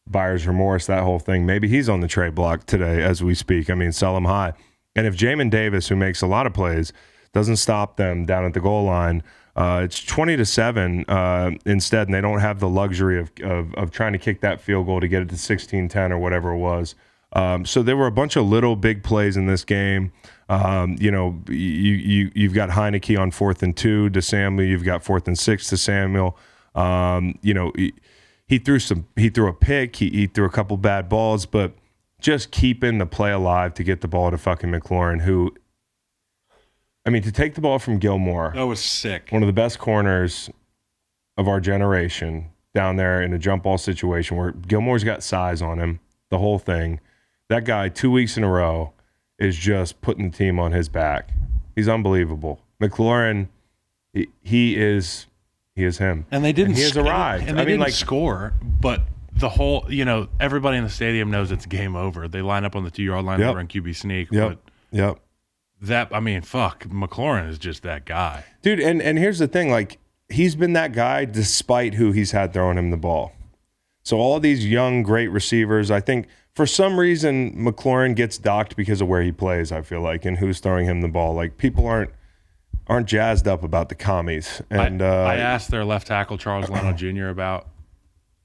buyer's remorse, that whole thing. Maybe he's on the trade block today as we speak. I mean, sell him high. And if Jamin Davis, who makes a lot of plays, doesn't stop them down at the goal line, it's 20-7 instead, and they don't have the luxury of trying to kick that field goal to get it to 16-10 or whatever it was. So there were a bunch of little big plays in this game. You've got Heineke on 4th and 2 to Samuel. You've got 4th and 6 to Samuel. He threw a pick. He threw a couple bad balls, but just keeping the play alive to get the ball to fucking McLaurin, who, I mean, to take the ball from Gilmore. That was sick. One of the best corners of our generation down there in a jump ball situation where Gilmore's got size on him, the whole thing. That guy, 2 weeks in a row, is just putting the team on his back. He's unbelievable. McLaurin, he is him. And they didn't. And he has arrived. And they didn't score, but the whole, everybody in the stadium knows it's game over. They line up on the 2-yard line. They run QB sneak. Yep. That, I mean, fuck, McLaurin is just that guy, dude. And here's the thing, like, he's been that guy despite who he's had throwing him the ball. So all these young, great receivers, I think for some reason McLaurin gets docked because of where he plays, I feel like, and who's throwing him the ball. Like, people aren't jazzed up about the commies. And I asked their left tackle, Charles Leno Jr., about,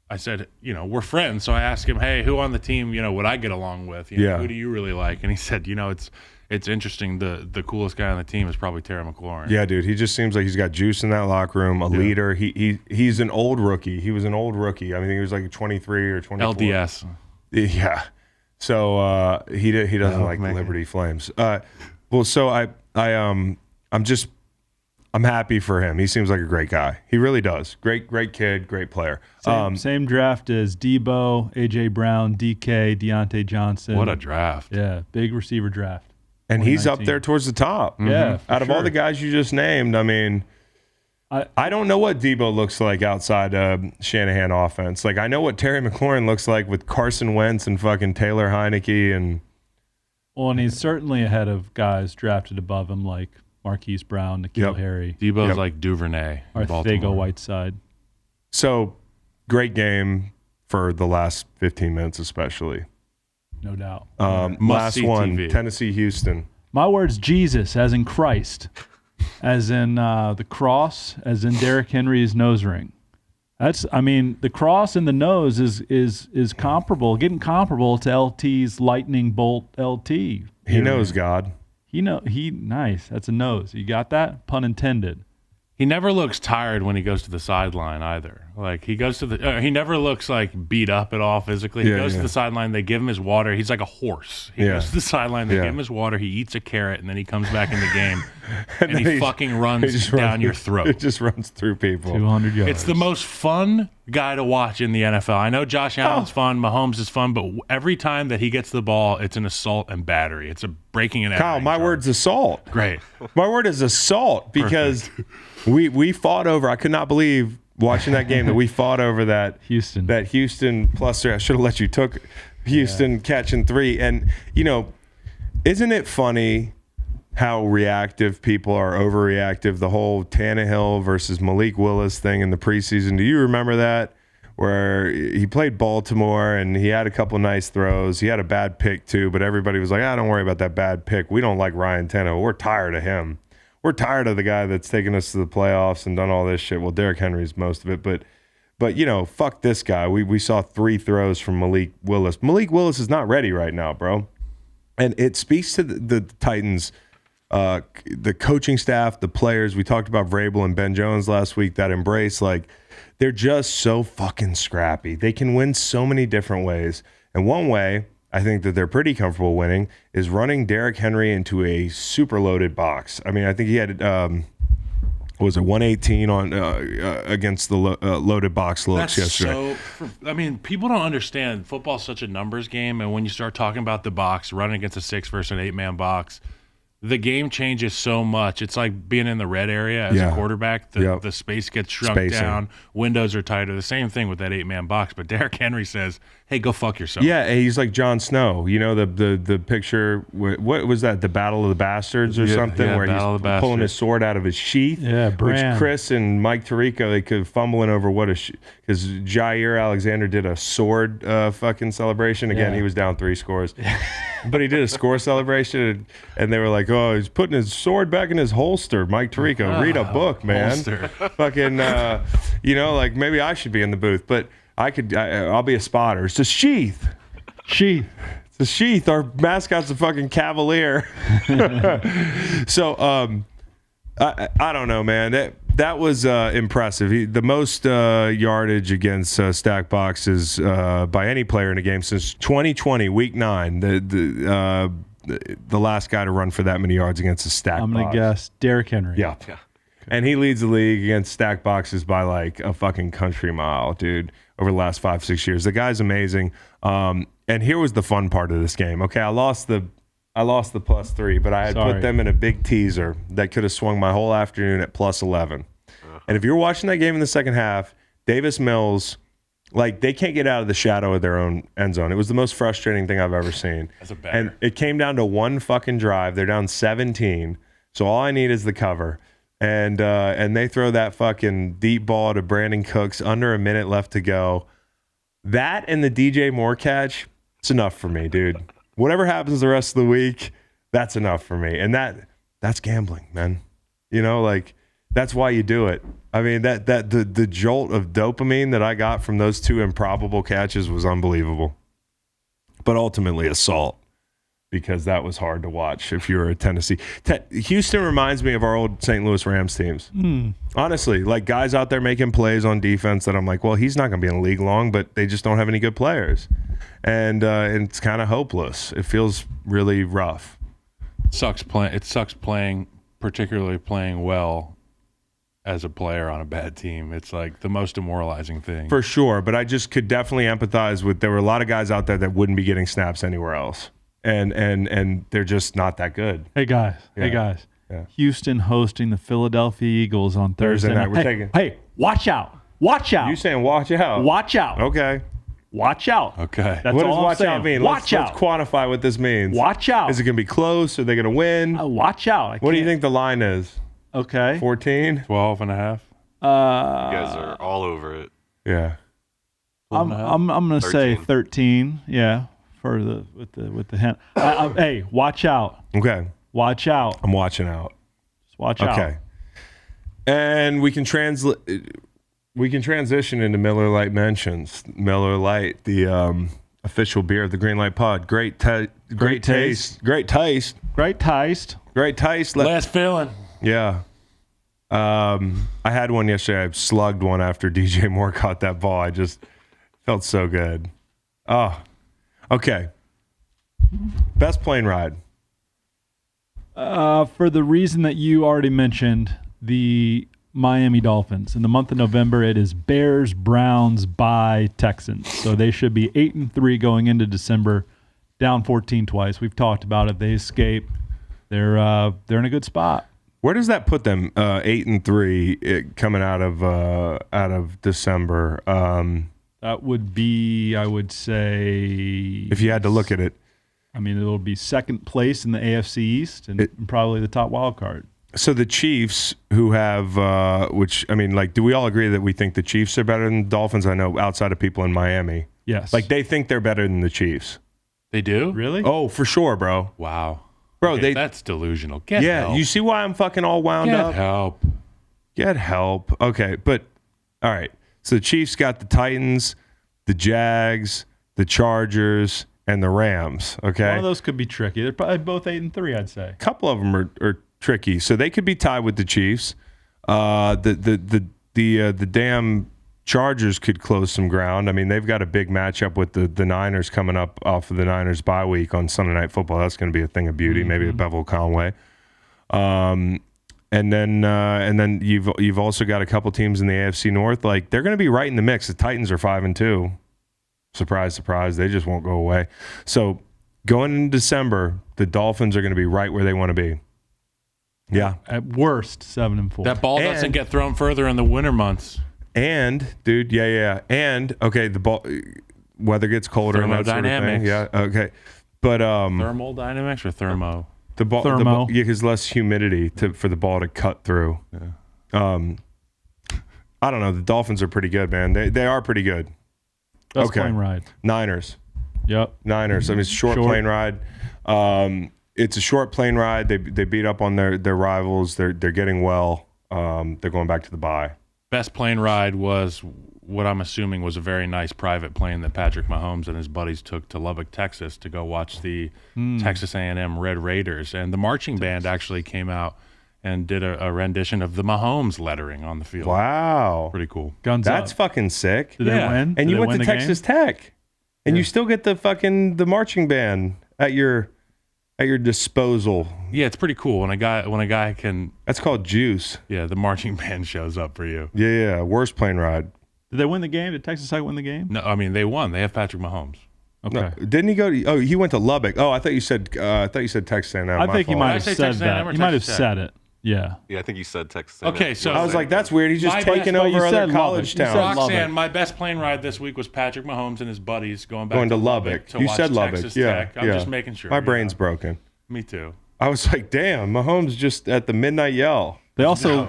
I said, we're friends. So I asked him, hey, who on the team, would I get along with? Who do you really like? And he said, it's interesting. The coolest guy on the team is probably Terry McLaurin. Yeah, dude. He just seems like he's got juice in that locker room, a leader. He's an old rookie. He was an old rookie. I mean, he was like 23 or 24. LDS. Yeah. So he doesn't like the Liberty Flames. So I'm happy for him. He seems like a great guy. He really does. Great kid, great player. Same draft as Debo, A.J. Brown, DK, Deontay Johnson. What a draft. Yeah, big receiver draft. And he's up there towards the top. Yeah. Out of all the guys you just named, I mean, I don't know what Debo looks like outside Shanahan offense. Like, I know what Terry McLaurin looks like with Carson Wentz and fucking Taylor Heineke. And he's certainly ahead of guys drafted above him like Marquise Brown, N'Keal Harry. Debo's like Duvernay in Baltimore. Whiteside. So, great game for the last 15 minutes especially. No doubt. Last one, TV. Tennessee, Houston. My word's Jesus, as in Christ, as in the cross, as in Derrick Henry's nose ring. The cross and the nose is comparable, getting comparable to LT's lightning bolt LT. He knows God. Nice. That's a nose. You got that? Pun intended. He never looks tired when he goes to the sideline either. Like he goes to he never looks like beat up at all physically. He goes to the sideline. They give him his water. He's like a horse. He goes to the sideline. They give him his water. He eats a carrot, and then he comes back in the game, and he fucking runs down your throat. It just runs through people. 200 yards. It's the most fun guy to watch in the NFL. I know Josh Allen's fun. Mahomes is fun, but every time that he gets the ball, it's an assault and battery. It's a breaking and Kyle, entering my charge. word's assault. Great. My word is assault because we fought over. I could not believe watching that game that we fought over that Houston +3. I should have let you took Houston catching 3. And isn't it funny how reactive people are, overreactive? The whole Tannehill versus Malik Willis thing in the preseason. Do you remember that? Where he played Baltimore and he had a couple nice throws. He had a bad pick too, but everybody was like, don't worry about that bad pick. We don't like Ryan Tannehill. We're tired of him. We're tired of the guy that's taken us to the playoffs and done all this shit. Well, Derrick Henry's most of it, but fuck this guy. We saw 3 throws from Malik Willis. Malik Willis is not ready right now, bro. And it speaks to the Titans, the coaching staff, the players. We talked about Vrabel and Ben Jones last week, that embrace. Like, they're just so fucking scrappy. They can win so many different ways. And one way I think that they're pretty comfortable winning is running Derrick Henry into a super loaded box. I mean, I think he had, 118 on against the loaded box looks yesterday. People don't understand. Football's such a numbers game, and when you start talking about the box, running against a 6 versus an 8-man box, the game changes so much. It's like being in the red area as a quarterback. The space gets shrunk down. Windows are tighter. The same thing with that 8-man box. But Derrick Henry says, hey, go fuck yourself. Yeah, he's like Jon Snow. You know, the picture, what was that, the Battle of the Bastards or something, where he's pulling his sword out of his sheath? Yeah, Bran. Which Chris and Mike Tirico, they could fumbling over because Jair Alexander did a sword fucking celebration. Again, he was down 3 scores. But he did a score celebration, and they were like, oh, he's putting his sword back in his holster. Mike Tirico, read a book, man. Holster. Fucking, like maybe I should be in the booth, but I'll be a spotter. It's a sheath. Sheath. It's a sheath. Our mascot's a fucking cavalier. So, I don't know, man. That was impressive. The most yardage against stack boxes by any player in a game since 2020, Week 9. The last guy to run for that many yards against a stack box. I'm going to guess Derrick Henry. Yeah. And he leads the league against stack boxes by like a fucking country mile, dude, over the last 5-6 years. The guy's amazing. And here was the fun part of this game. Okay, I lost the +3, but I had put them in a big teaser that could have swung my whole afternoon at +11. And if you're watching that game in the second half, Davis Mills, like, they can't get out of the shadow of their own end zone. It was the most frustrating thing I've ever seen. And it came down to one fucking drive. They're down 17. So all I need is the cover. And they throw that fucking deep ball to Brandon Cooks under a minute left to go. That and the DJ Moore catch, it's enough for me, dude. Whatever happens the rest of the week, that's enough for me. And that's gambling, man. Like, that's why you do it. I mean, the jolt of dopamine that I got from those 2 improbable catches was unbelievable. But ultimately assault, because that was hard to watch if you were a Tennessee. Houston reminds me of our old St. Louis Rams teams. Honestly, like, guys out there making plays on defense that I'm like, well, he's not going to be in the league long, but they just don't have any good players. And it's kind of hopeless. It feels really rough. It sucks playing, particularly playing well as a player on a bad team. It's like the most demoralizing thing. For sure, but I just could definitely empathize with, there were a lot of guys out there that wouldn't be getting snaps anywhere else. And they're just not that good. Hey, guys. Yeah. Houston hosting the Philadelphia Eagles on Thursday night. Hey, watch out. Watch out. You saying watch out? Watch out. Okay. Watch out. Okay. That's What does all watch I'm out saying. mean? Watch out. Let's quantify what this means. Watch out. Is it going to be close? Are they going to win? Watch out. What do you think the line is? Okay. 14? 12 and a half. You guys are all over it. Yeah. I'm going to say 13. Yeah. For with the hint. Hey, watch out. Okay. Watch out. I'm watching out. Just watch out. Okay. And we can transition into Miller Lite mentions. Miller Lite, the Official beer of the Green Light Pod. Great taste. Great taste. Great taste. Great taste. Last feeling. Yeah. I had one yesterday. I slugged one after DJ Moore caught that ball. I just felt so good. Oh, okay. Best plane ride. For the reason that you already mentioned, the Miami Dolphins. In the month of November, it is Bears, Browns, bye, Texans. So they should be 8-3 going into December, down 14 twice. We've talked about it. They escape. They're in a good spot. Where does that put them? 8-3 coming out of December. That would be, I would say, If you had to look at it. I mean, it'll be second place in the AFC East and probably the top wild card. So the Chiefs, who have, do we all agree that we think the Chiefs are better than the Dolphins? I know outside of people in Miami. Yes. Like they think they're better than the Chiefs. They do? Really? Oh, for sure, bro. Wow. Bro, Okay, that's delusional. Get help. You see why I'm fucking all wound Get up? help. Get help. Okay, but all right. So the Chiefs got the Titans, the Jags, the Chargers, and the Rams. Okay, One of those could be tricky. They're probably both 8-3, I'd say. a couple of them are tricky, so they could be tied with the Chiefs. The damn Chargers could close some ground. I mean, they've got a big matchup with the Niners coming up off of the Niners bye week on Sunday Night Football. That's going to be a thing of beauty. Maybe a Bevel Conway. And then you've also got a couple teams in the AFC North. Like they're going to be right in the mix. The Titans are 5-2. Surprise, surprise. They just won't go away. So going in December, the Dolphins are going to be right where they want to be. Yeah. At worst, 7-4. That ball doesn't get thrown further in the winter months. And, dude, yeah. And, okay, the ball, weather gets colder and that sort of thing. Thermodynamics. Yeah, okay. But Thermal dynamics or thermo? the ball, Thermo. because less humidity for the ball to cut through. Yeah. I don't know. The Dolphins are pretty good, man. They are pretty good. Best Okay. plane ride. Niners. Yep. Niners. I mean, it's a short plane ride. It's a short plane ride. They beat up on their rivals. They're getting well. They're going back to the bye. Best plane ride was what I'm assuming was a very nice private plane that Patrick Mahomes and his buddies took to Lubbock, Texas to go watch the Texas A&M Red Raiders. And the marching band actually came out and did a rendition of the Mahomes lettering on the field. Wow. Pretty cool. Guns That's up. fucking sick. Did they win? And Did you they went win to the Texas game? Tech. And you still get the marching band at your disposal. Yeah, it's pretty cool when a guy can. That's called juice. Yeah, the marching band shows up for you. Yeah. Worst plane ride. Did they win the game? Did Texas Tech win the game? No, I mean they won. They have Patrick Mahomes. Okay. No, didn't he go to? Oh, he went to Lubbock. Oh, I thought you said Texas A&M. I think he might have Did I say said Texas A&M that. or He might have Texas Tech? said it. Yeah. Yeah, I think you said Texas. Okay, so I was like, that's weird. He's just My taking best- but you over other said college Lubbock. You said towns. Lubbock. Roxanne, my best plane ride this week was Patrick Mahomes and his buddies going to Lubbock. to You watch said Lubbock. Texas Yeah. Tech. I'm just making sure. My you brain's know. broken. Me too. I was like, damn, Mahomes just at the midnight yell. They also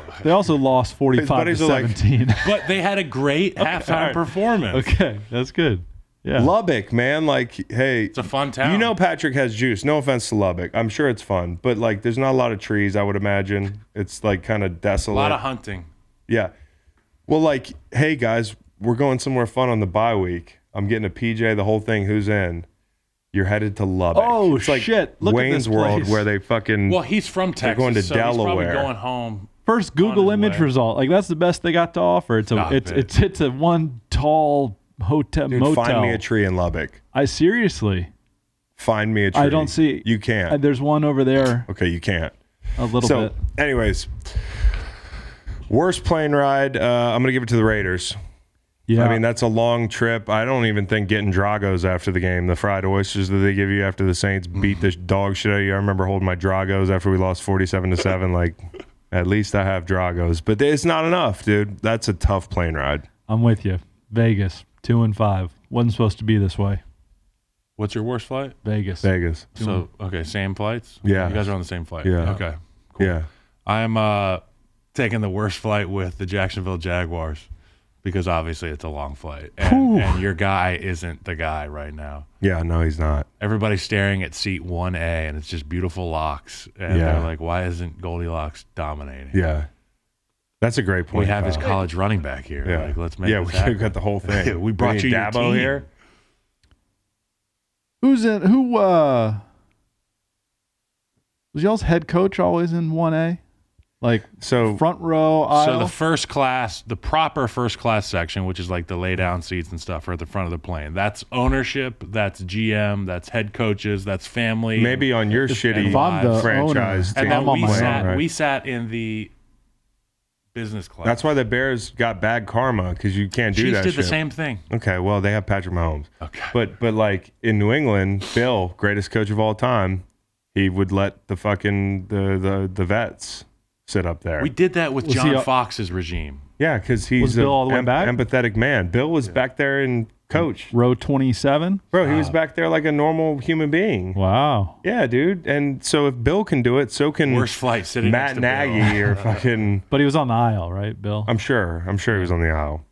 lost 45-17. But they had a great halftime performance. Okay, that's good. Yeah. Lubbock, man, like, hey, It's a fun town. you know Patrick has juice. No offense to Lubbock. I'm sure it's fun, but like there's not a lot of trees, I would imagine. It's like kind of a desolate. lot of hunting. Yeah. Well, like, hey guys, we're going somewhere fun on the bye week. I'm getting a PJ, the whole thing. Who's in? You're headed to Lubbock. Oh, it's like shit. Look at Wayne's this World place. where they fucking Well, he's from Texas. going to so He's Delaware. probably going home. First Google On his image way. result. Like that's the best they got to offer. Stop it. It's a one tall hotel Dude, motel. find me a tree in Lubbock. I seriously. Find me a tree. I don't see. You can't. There's one over there. Okay, you can't. A little So, bit. anyways, worst plane ride. I'm gonna give it to the Raiders. Yeah. I mean, that's a long trip. I don't even think getting Dragos after the game, the fried oysters that they give you after the Saints beat the dog shit out of you. I remember holding my Dragos after we lost 47-7. Like, at least I have Dragos, but it's not enough, dude. That's a tough plane ride. I'm with you. Vegas 2-5. Wasn't supposed to be this way. What's your worst flight? Vegas. Vegas. So, okay, same flights? Yeah. You guys are on the same flight? Yeah. Okay. Yeah. I'm taking the worst flight with the Jacksonville Jaguars because obviously it's a long flight. And your guy isn't the guy right now. Yeah. No, he's not. Everybody's staring at seat 1A and it's just beautiful locks. And Yeah. they're like, why isn't Goldilocks dominating? Yeah. That's a great point. We have his Kyle. college running back here. Yeah. Like, let's make this we happen. got the whole thing. We brought need you your Dabo team. here. Who was y'all's head coach always in 1A? Like So front row aisle? So the first class, the proper first class section, which is like the lay down seats and stuff, are at the front of the plane. That's ownership, that's GM, that's head coaches, that's family. maybe on your shitty if I'm the franchise owner, team. And I'm then on my own, we sat in the business class. That's why the Bears got bad karma, because you can't do Chiefs that did shit. the same thing. Okay, well, they have Patrick Mahomes. Okay. But like in New England, Bill, greatest coach of all time, he would let the fucking the vets sit up there. We did that with Was John he- Fox's regime. Yeah, because he's Was Bill all the way back? empathetic man. Bill was back there and coach. row 27? Bro, he was back there like a normal human being. Wow. Yeah, dude. And so if Bill can do it, so can Worst flight sitting Matt next to Bill. Nagy or fucking. But he was on the aisle, right, Bill? I'm sure he was on the aisle.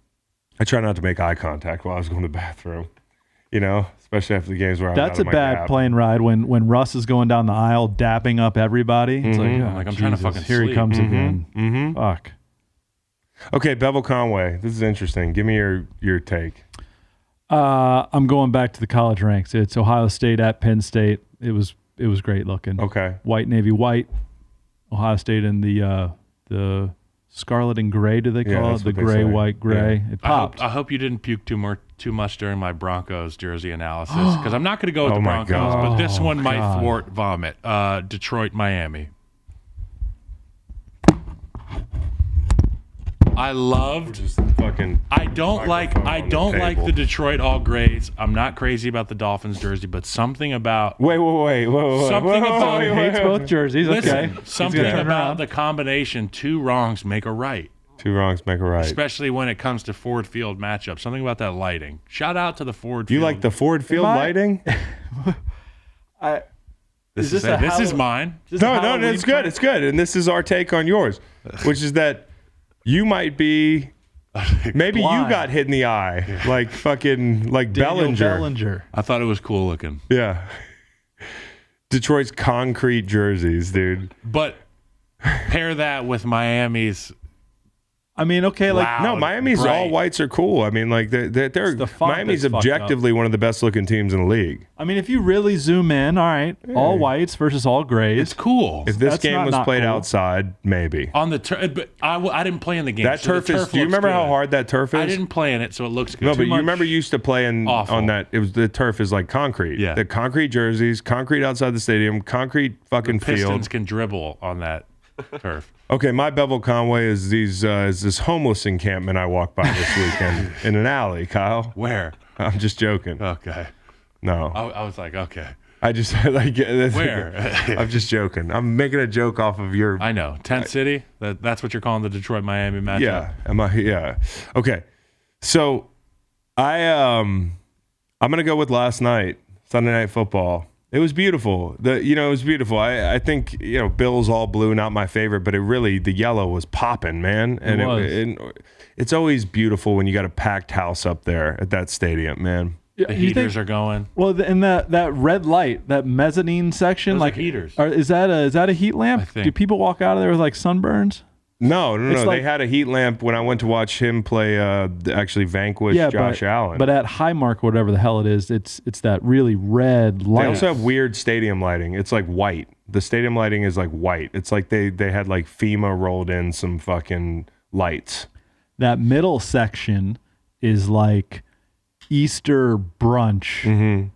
I try not to make eye contact while I was going to the bathroom. You know, especially after the games where That's I'm a out of my bad gap. plane ride when Russ is going down the aisle dapping up everybody. It's like, Mhm. oh, Like, I'm trying to Jesus, fucking here he sleep. comes again. Mm-hmm. Fuck. Okay, Bevel Conway. This is interesting. Give me your take. I'm going back to the college ranks. It's Ohio State at Penn State. It was great looking. Okay. White, navy, white. Ohio State in the scarlet and gray. Do they Yeah, call that's it the what they gray, say. white, gray? It popped. I hope you didn't puke too much during my Broncos jersey analysis, because I'm not going to go with Oh the my Broncos, God. but this one might God. thwart vomit. Detroit, Miami. I loved. Just fucking. I don't like the Detroit all grays. I'm not crazy about the Dolphins jersey, but something about Wait. Something about- He hates both jerseys. listen, Okay. something He's gonna turn about around. the combination two wrongs make a right. Two wrongs make a right. Especially when it comes to Ford Field matchups. Something about that lighting. Shout out to the Ford Field. You like the Ford Field I- lighting? This Is this is a this is Hall- mine. Is this a No, Halloween it's good. prank? It's good. And this is our take on yours, which is that you might be. Maybe you Blind. got hit in the eye, like fucking like Daniel Bellinger. I thought it was cool looking. Yeah. Detroit's concrete jerseys, dude. But pair that with Miami's I mean, okay, like loud, No, Miami's bright. all whites are cool. I mean, like they're the font Miami's that's fucked objectively one of the best looking teams in the league. I mean, if you really zoom in, all right, all whites versus all grays. It's cool. If this That's game was not played cool. outside, maybe. On the turf, but I didn't play in the game. That so the turf is. Do you looks remember how good. hard that turf is? I didn't play in it, so it looks good. No, but you much- remember you used to play Awful. on that. It was the turf is like concrete. Yeah. The concrete jerseys, concrete outside the stadium, concrete fucking Pistons field. can dribble on that turf. Okay, my Bevel Conway is this homeless encampment I walked by this weekend in an alley. Kyle, Where? I'm just joking. Okay. No, I was like, okay. I just like Where? I'm just joking. I'm making a joke off of your. I know. Tent City? That's what you're calling the Detroit Miami matchup? Yeah. Yeah. Okay. So I'm gonna go with last night, Sunday Night Football. It was beautiful. It was beautiful. I think Bill's all blue, not my favorite, but the yellow was popping, man. And It was. it's always beautiful when you got a packed house up there at that stadium, man. The You heaters think- are going. Well, in that red light, that mezzanine section, Those are like heaters. Is that a heat lamp? I think. Do people walk out of there with like sunburns? No. It's They like- had a heat lamp when I went to watch him play. Actually, vanquish Josh Allen. But at Highmark, whatever the hell it is, it's that really red light. They also have weird stadium lighting. It's like white. The stadium lighting is like white. It's like they had like FEMA rolled in some fucking lights. That middle section is like Easter brunch. Mm-hmm.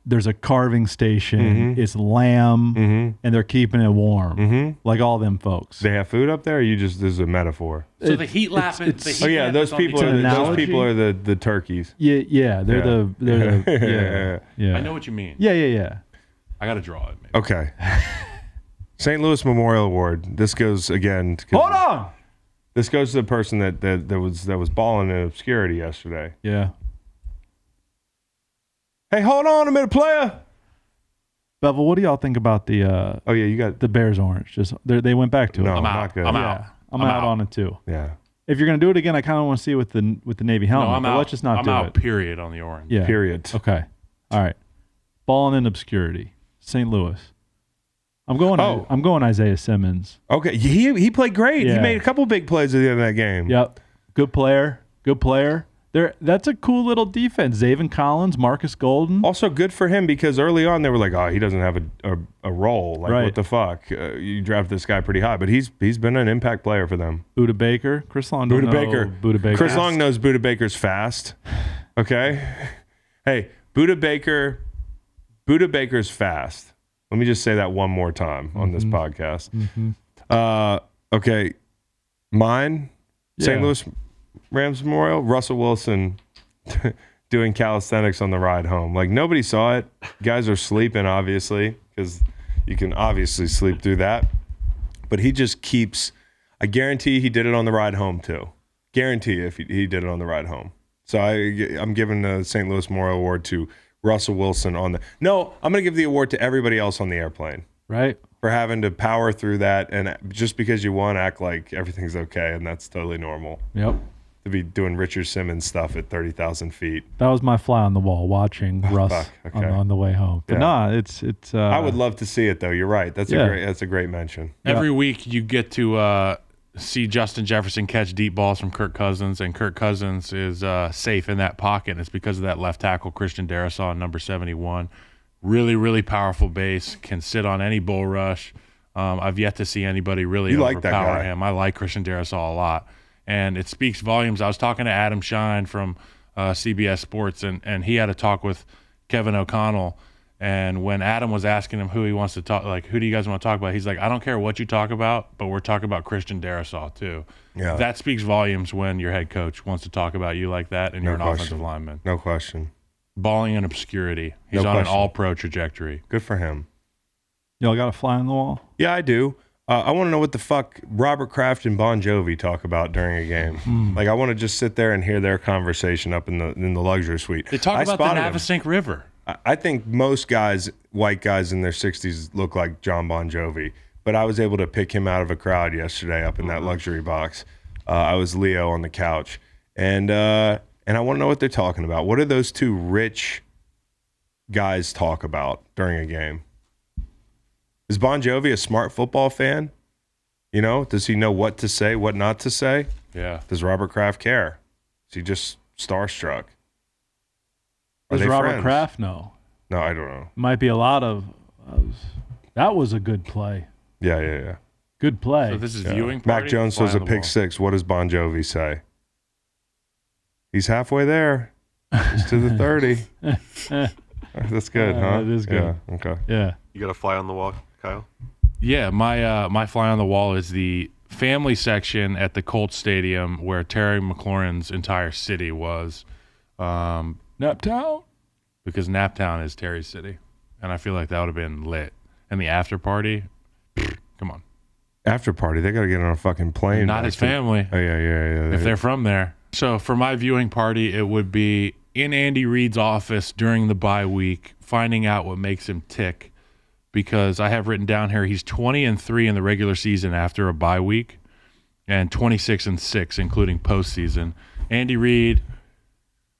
There's a carving station. It's lamb, and they're keeping it warm, like all them folks. They have food up there. Or this is a metaphor. So the heat lamp. it's- Oh yeah, those people are the turkeys. Yeah, they're the yeah. I know what you mean. Yeah. I got to draw it. Maybe. Okay. St. Louis Memorial Award. This goes again. Hold on. This goes to the person that was balling in obscurity yesterday. Yeah. Hey, hold on a minute, player. Bevel, what do y'all think about the Oh yeah, you got the Bears orange? Just they went back to it. no, I'm not out. good. I'm Yeah. out. I'm out on it too. Yeah. If you're gonna do it again, I kind of want to see it with the Navy helmet. No, I'm but out. let's just not I'm do out. it. Period on the orange. Yeah. Period. Okay. All right. Balling in obscurity. St. Louis. I'm going Isaiah Simmons. Okay. He played great. He Yeah. made a couple big plays at the end of that game. Yep. Good player. That's a cool little defense. Zaven Collins, Marcus Golden. Also good for him because early on they were like, oh, he doesn't have a role. Like, Right. what the fuck? You drafted this guy pretty high, but he's been an impact player for them. Buda Baker. Chris Long. Buda Buda Baker. Baker. Chris Long knows Buda Baker's fast. Okay? Hey, Buda Baker's fast. Let me just say that one more time on this podcast. Okay. Mine, St. Yeah. Louis Rams Memorial, Russell Wilson doing calisthenics on the ride home. Like, nobody saw it. Guys are sleeping, obviously, because you can obviously sleep through that. But he just keeps, I guarantee he did it on the ride home, too. Guarantee if he did it on the ride home. So I'm giving the St. Louis Memorial Award to Russell Wilson on the. No, I'm going to give the award to everybody else on the airplane. Right. For having to power through that, and just because you won, act like everything's okay, and that's totally normal. Yep. To be doing Richard Simmons stuff at 30,000 feet. That was my fly on the wall watching Russ fuck, okay. on the way home. But Yeah. nah, it's. I would love to see it though. You're right. That's a great mention. Every week you get to see Justin Jefferson catch deep balls from Kirk Cousins, and Kirk Cousins is safe in that pocket. And it's because of that left tackle, Christian Darrisaw, number 71. Really, really powerful base, can sit on any bull rush. I've yet to see anybody really You overpower like that guy. him. I like Christian Darrisaw a lot. And it speaks volumes. I was talking to Adam Shine from CBS Sports, and he had a talk with Kevin O'Connell. And when Adam was asking him who he wants to talk, like, who do you guys want to talk about? He's like, I don't care what you talk about, but we're talking about Christian Darrisaw too. Yeah. That speaks volumes when your head coach wants to talk about you like that, and you're an offensive lineman. No question. Balling in obscurity. He's No on question. an all-pro trajectory. Good for him. Y'all got a fly on the wall? Yeah, I do. I want to know what the fuck Robert Kraft and Bon Jovi talk about during a game. Like, I want to just sit there and hear their conversation up in the luxury suite. They talk I about the spotted him. Navasink River. I think most guys, white guys in their 60s, look like John Bon Jovi. But I was able to pick him out of a crowd yesterday up in that luxury box. I was Leo on the couch. And I want to know what they're talking about. What do those two rich guys talk about during a game? Is Bon Jovi a smart football fan? You know, does he know what to say, what not to say? Yeah. Does Robert Kraft care? Is he just starstruck? Are Does they Robert friends? Kraft know? No, I don't know. Might be a lot of. That was a good play. Yeah. Good play. So this is Yeah. viewing party. Mac Jones Fly throws on a the pick wall. six. What does Bon Jovi say? He's halfway there. He's to the 30. That's good, huh? That is good. Yeah, okay. Yeah. You got a fly on the wall, Kyle? Yeah, my fly on the wall is the family section at the Colts Stadium where Terry McLaurin's entire city was, Naptown. because Naptown is Terry's city, and I feel like that would have been lit. And the after party, come on, After party, they got to get on a fucking plane. not back his to- family Oh, yeah. if they're from there. So for my viewing party, it would be in Andy Reid's office during the bye week, finding out what makes him tick. Because I have written down here, he's 20-3 in the regular season after a bye week, and 26-6 including postseason. Andy Reid,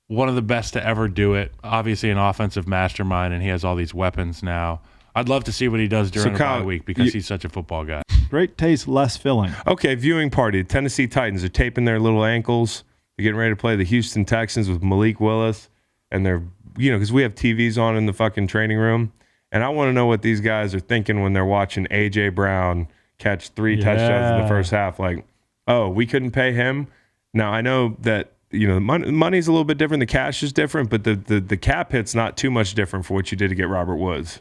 one of the best to ever do it. Obviously an offensive mastermind, and he has all these weapons now. I'd love to see what he does during the Kyle, bye week because he's such a football guy. Great taste, less filling. Okay, viewing party. Tennessee Titans are taping their little ankles. They're getting ready to play the Houston Texans with Malik Willis. And they're, because we have TVs on in the fucking training room. And I want to know what these guys are thinking when they're watching A.J. Brown catch 3 touchdowns in the first half. Like, oh, we couldn't pay him? Now, I know that, the money's a little bit different. The cash is different. But the cap hit's not too much different for what you did to get Robert Woods.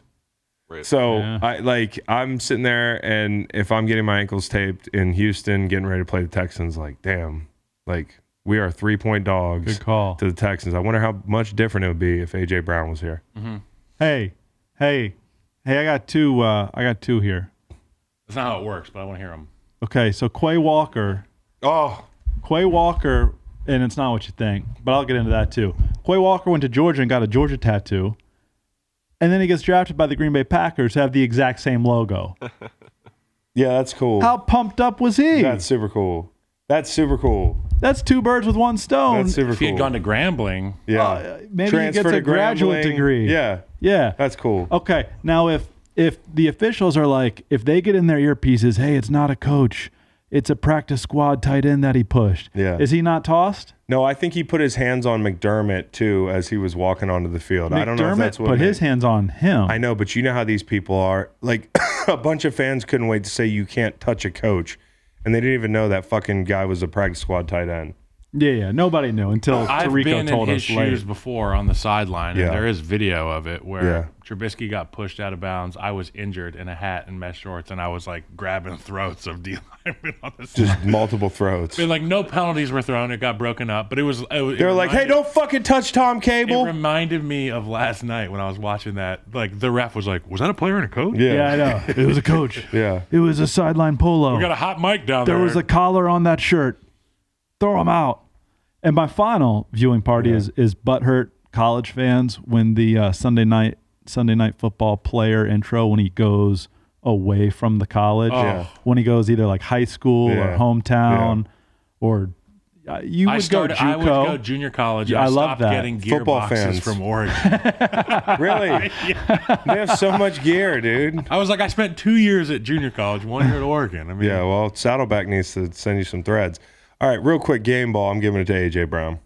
Right. So Yeah. I'm sitting there, and if I'm getting my ankles taped in Houston, getting ready to play the Texans, like, damn, like, we are 3-point dogs Good call. to the Texans. I wonder how much different it would be if A.J. Brown was here. Hey, I got two here. That's not how it works, but I want to hear him. Okay, so Quay Walker, and it's not what you think, but I'll get into that too. Quay Walker went to Georgia and got a Georgia tattoo, and then he gets drafted by the Green Bay Packers, who have the exact same logo. Yeah, that's cool. How pumped up was he? That's super cool. That's That's 2 birds with one stone. That's super If he cool. had gone to Grambling, yeah. Maybe Transfer he gets a to graduate Grambling. degree. Yeah, Yeah. that's cool. Okay, now if the officials are like, if they get in their earpieces, hey, it's not a coach, it's a practice squad tight end that he pushed. Yeah. Is he not tossed? No, I think he put his hands on McDermott too as he was walking onto the field. I don't know if that's what put his hands on him. I know, but you know how these people are. Like, a bunch of fans couldn't wait to say you can't touch a coach, and they didn't even know that fucking guy was a practice squad tight end. Yeah. Nobody knew until I've Tirico been told in his us shoes later. before on the sideline, Yeah. and there is video of it where Yeah. Trubisky got pushed out of bounds. I was injured in a hat and mesh shorts, and I was like grabbing throats of D linemen on the side. Just multiple throats. And, like, no penalties were thrown. It got broken up, but it was. They're like, "Hey, don't fucking touch Tom It Cable." reminded me of last night when I was watching that. Like, the ref was like, "Was that a player and a coach? Yeah, I know. It was a coach. Yeah. It was a sideline polo. We got a hot mic down there." There was a collar on that shirt. Throw him out. And my final viewing party is butthurt college fans when the Sunday night football player intro, when he goes away from the college, Yeah. when he goes either like high school Yeah. or hometown or you would go JUCO. I would go junior college. Yeah, I love stopped that. getting gear Football boxes fans. from Oregon. Really? They have so much gear, dude. I was like, I spent 2 years at junior college, 1 year at Oregon. I mean, Yeah, well, Saddleback needs to send you some threads. All right, real quick game ball. I'm giving it to A.J. Brown.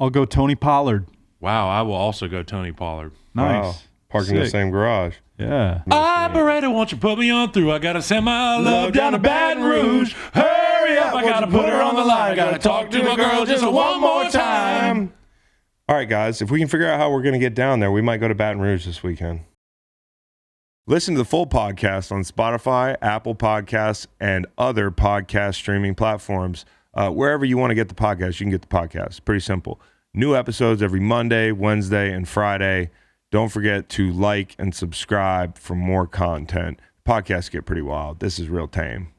I'll go Tony Pollard. wow, I will also go Tony Pollard. Nice. Wow. Parking in the Sick. same garage. Yeah. Operator, won't you put me on through? I gotta send my love down to Baton Rouge. Hurry up, I gotta put her on the line. I gotta talk to my girl just one more time. All right, guys, if we can figure out how we're going to get down there, we might go to Baton Rouge this weekend. Listen to the full podcast on Spotify, Apple Podcasts, and other podcast streaming platforms. Wherever you want to get the podcast, you can get the podcast. Pretty simple. New episodes every Monday, Wednesday, and Friday. Don't forget to like and subscribe for more content. Podcasts get pretty wild. This is real tame.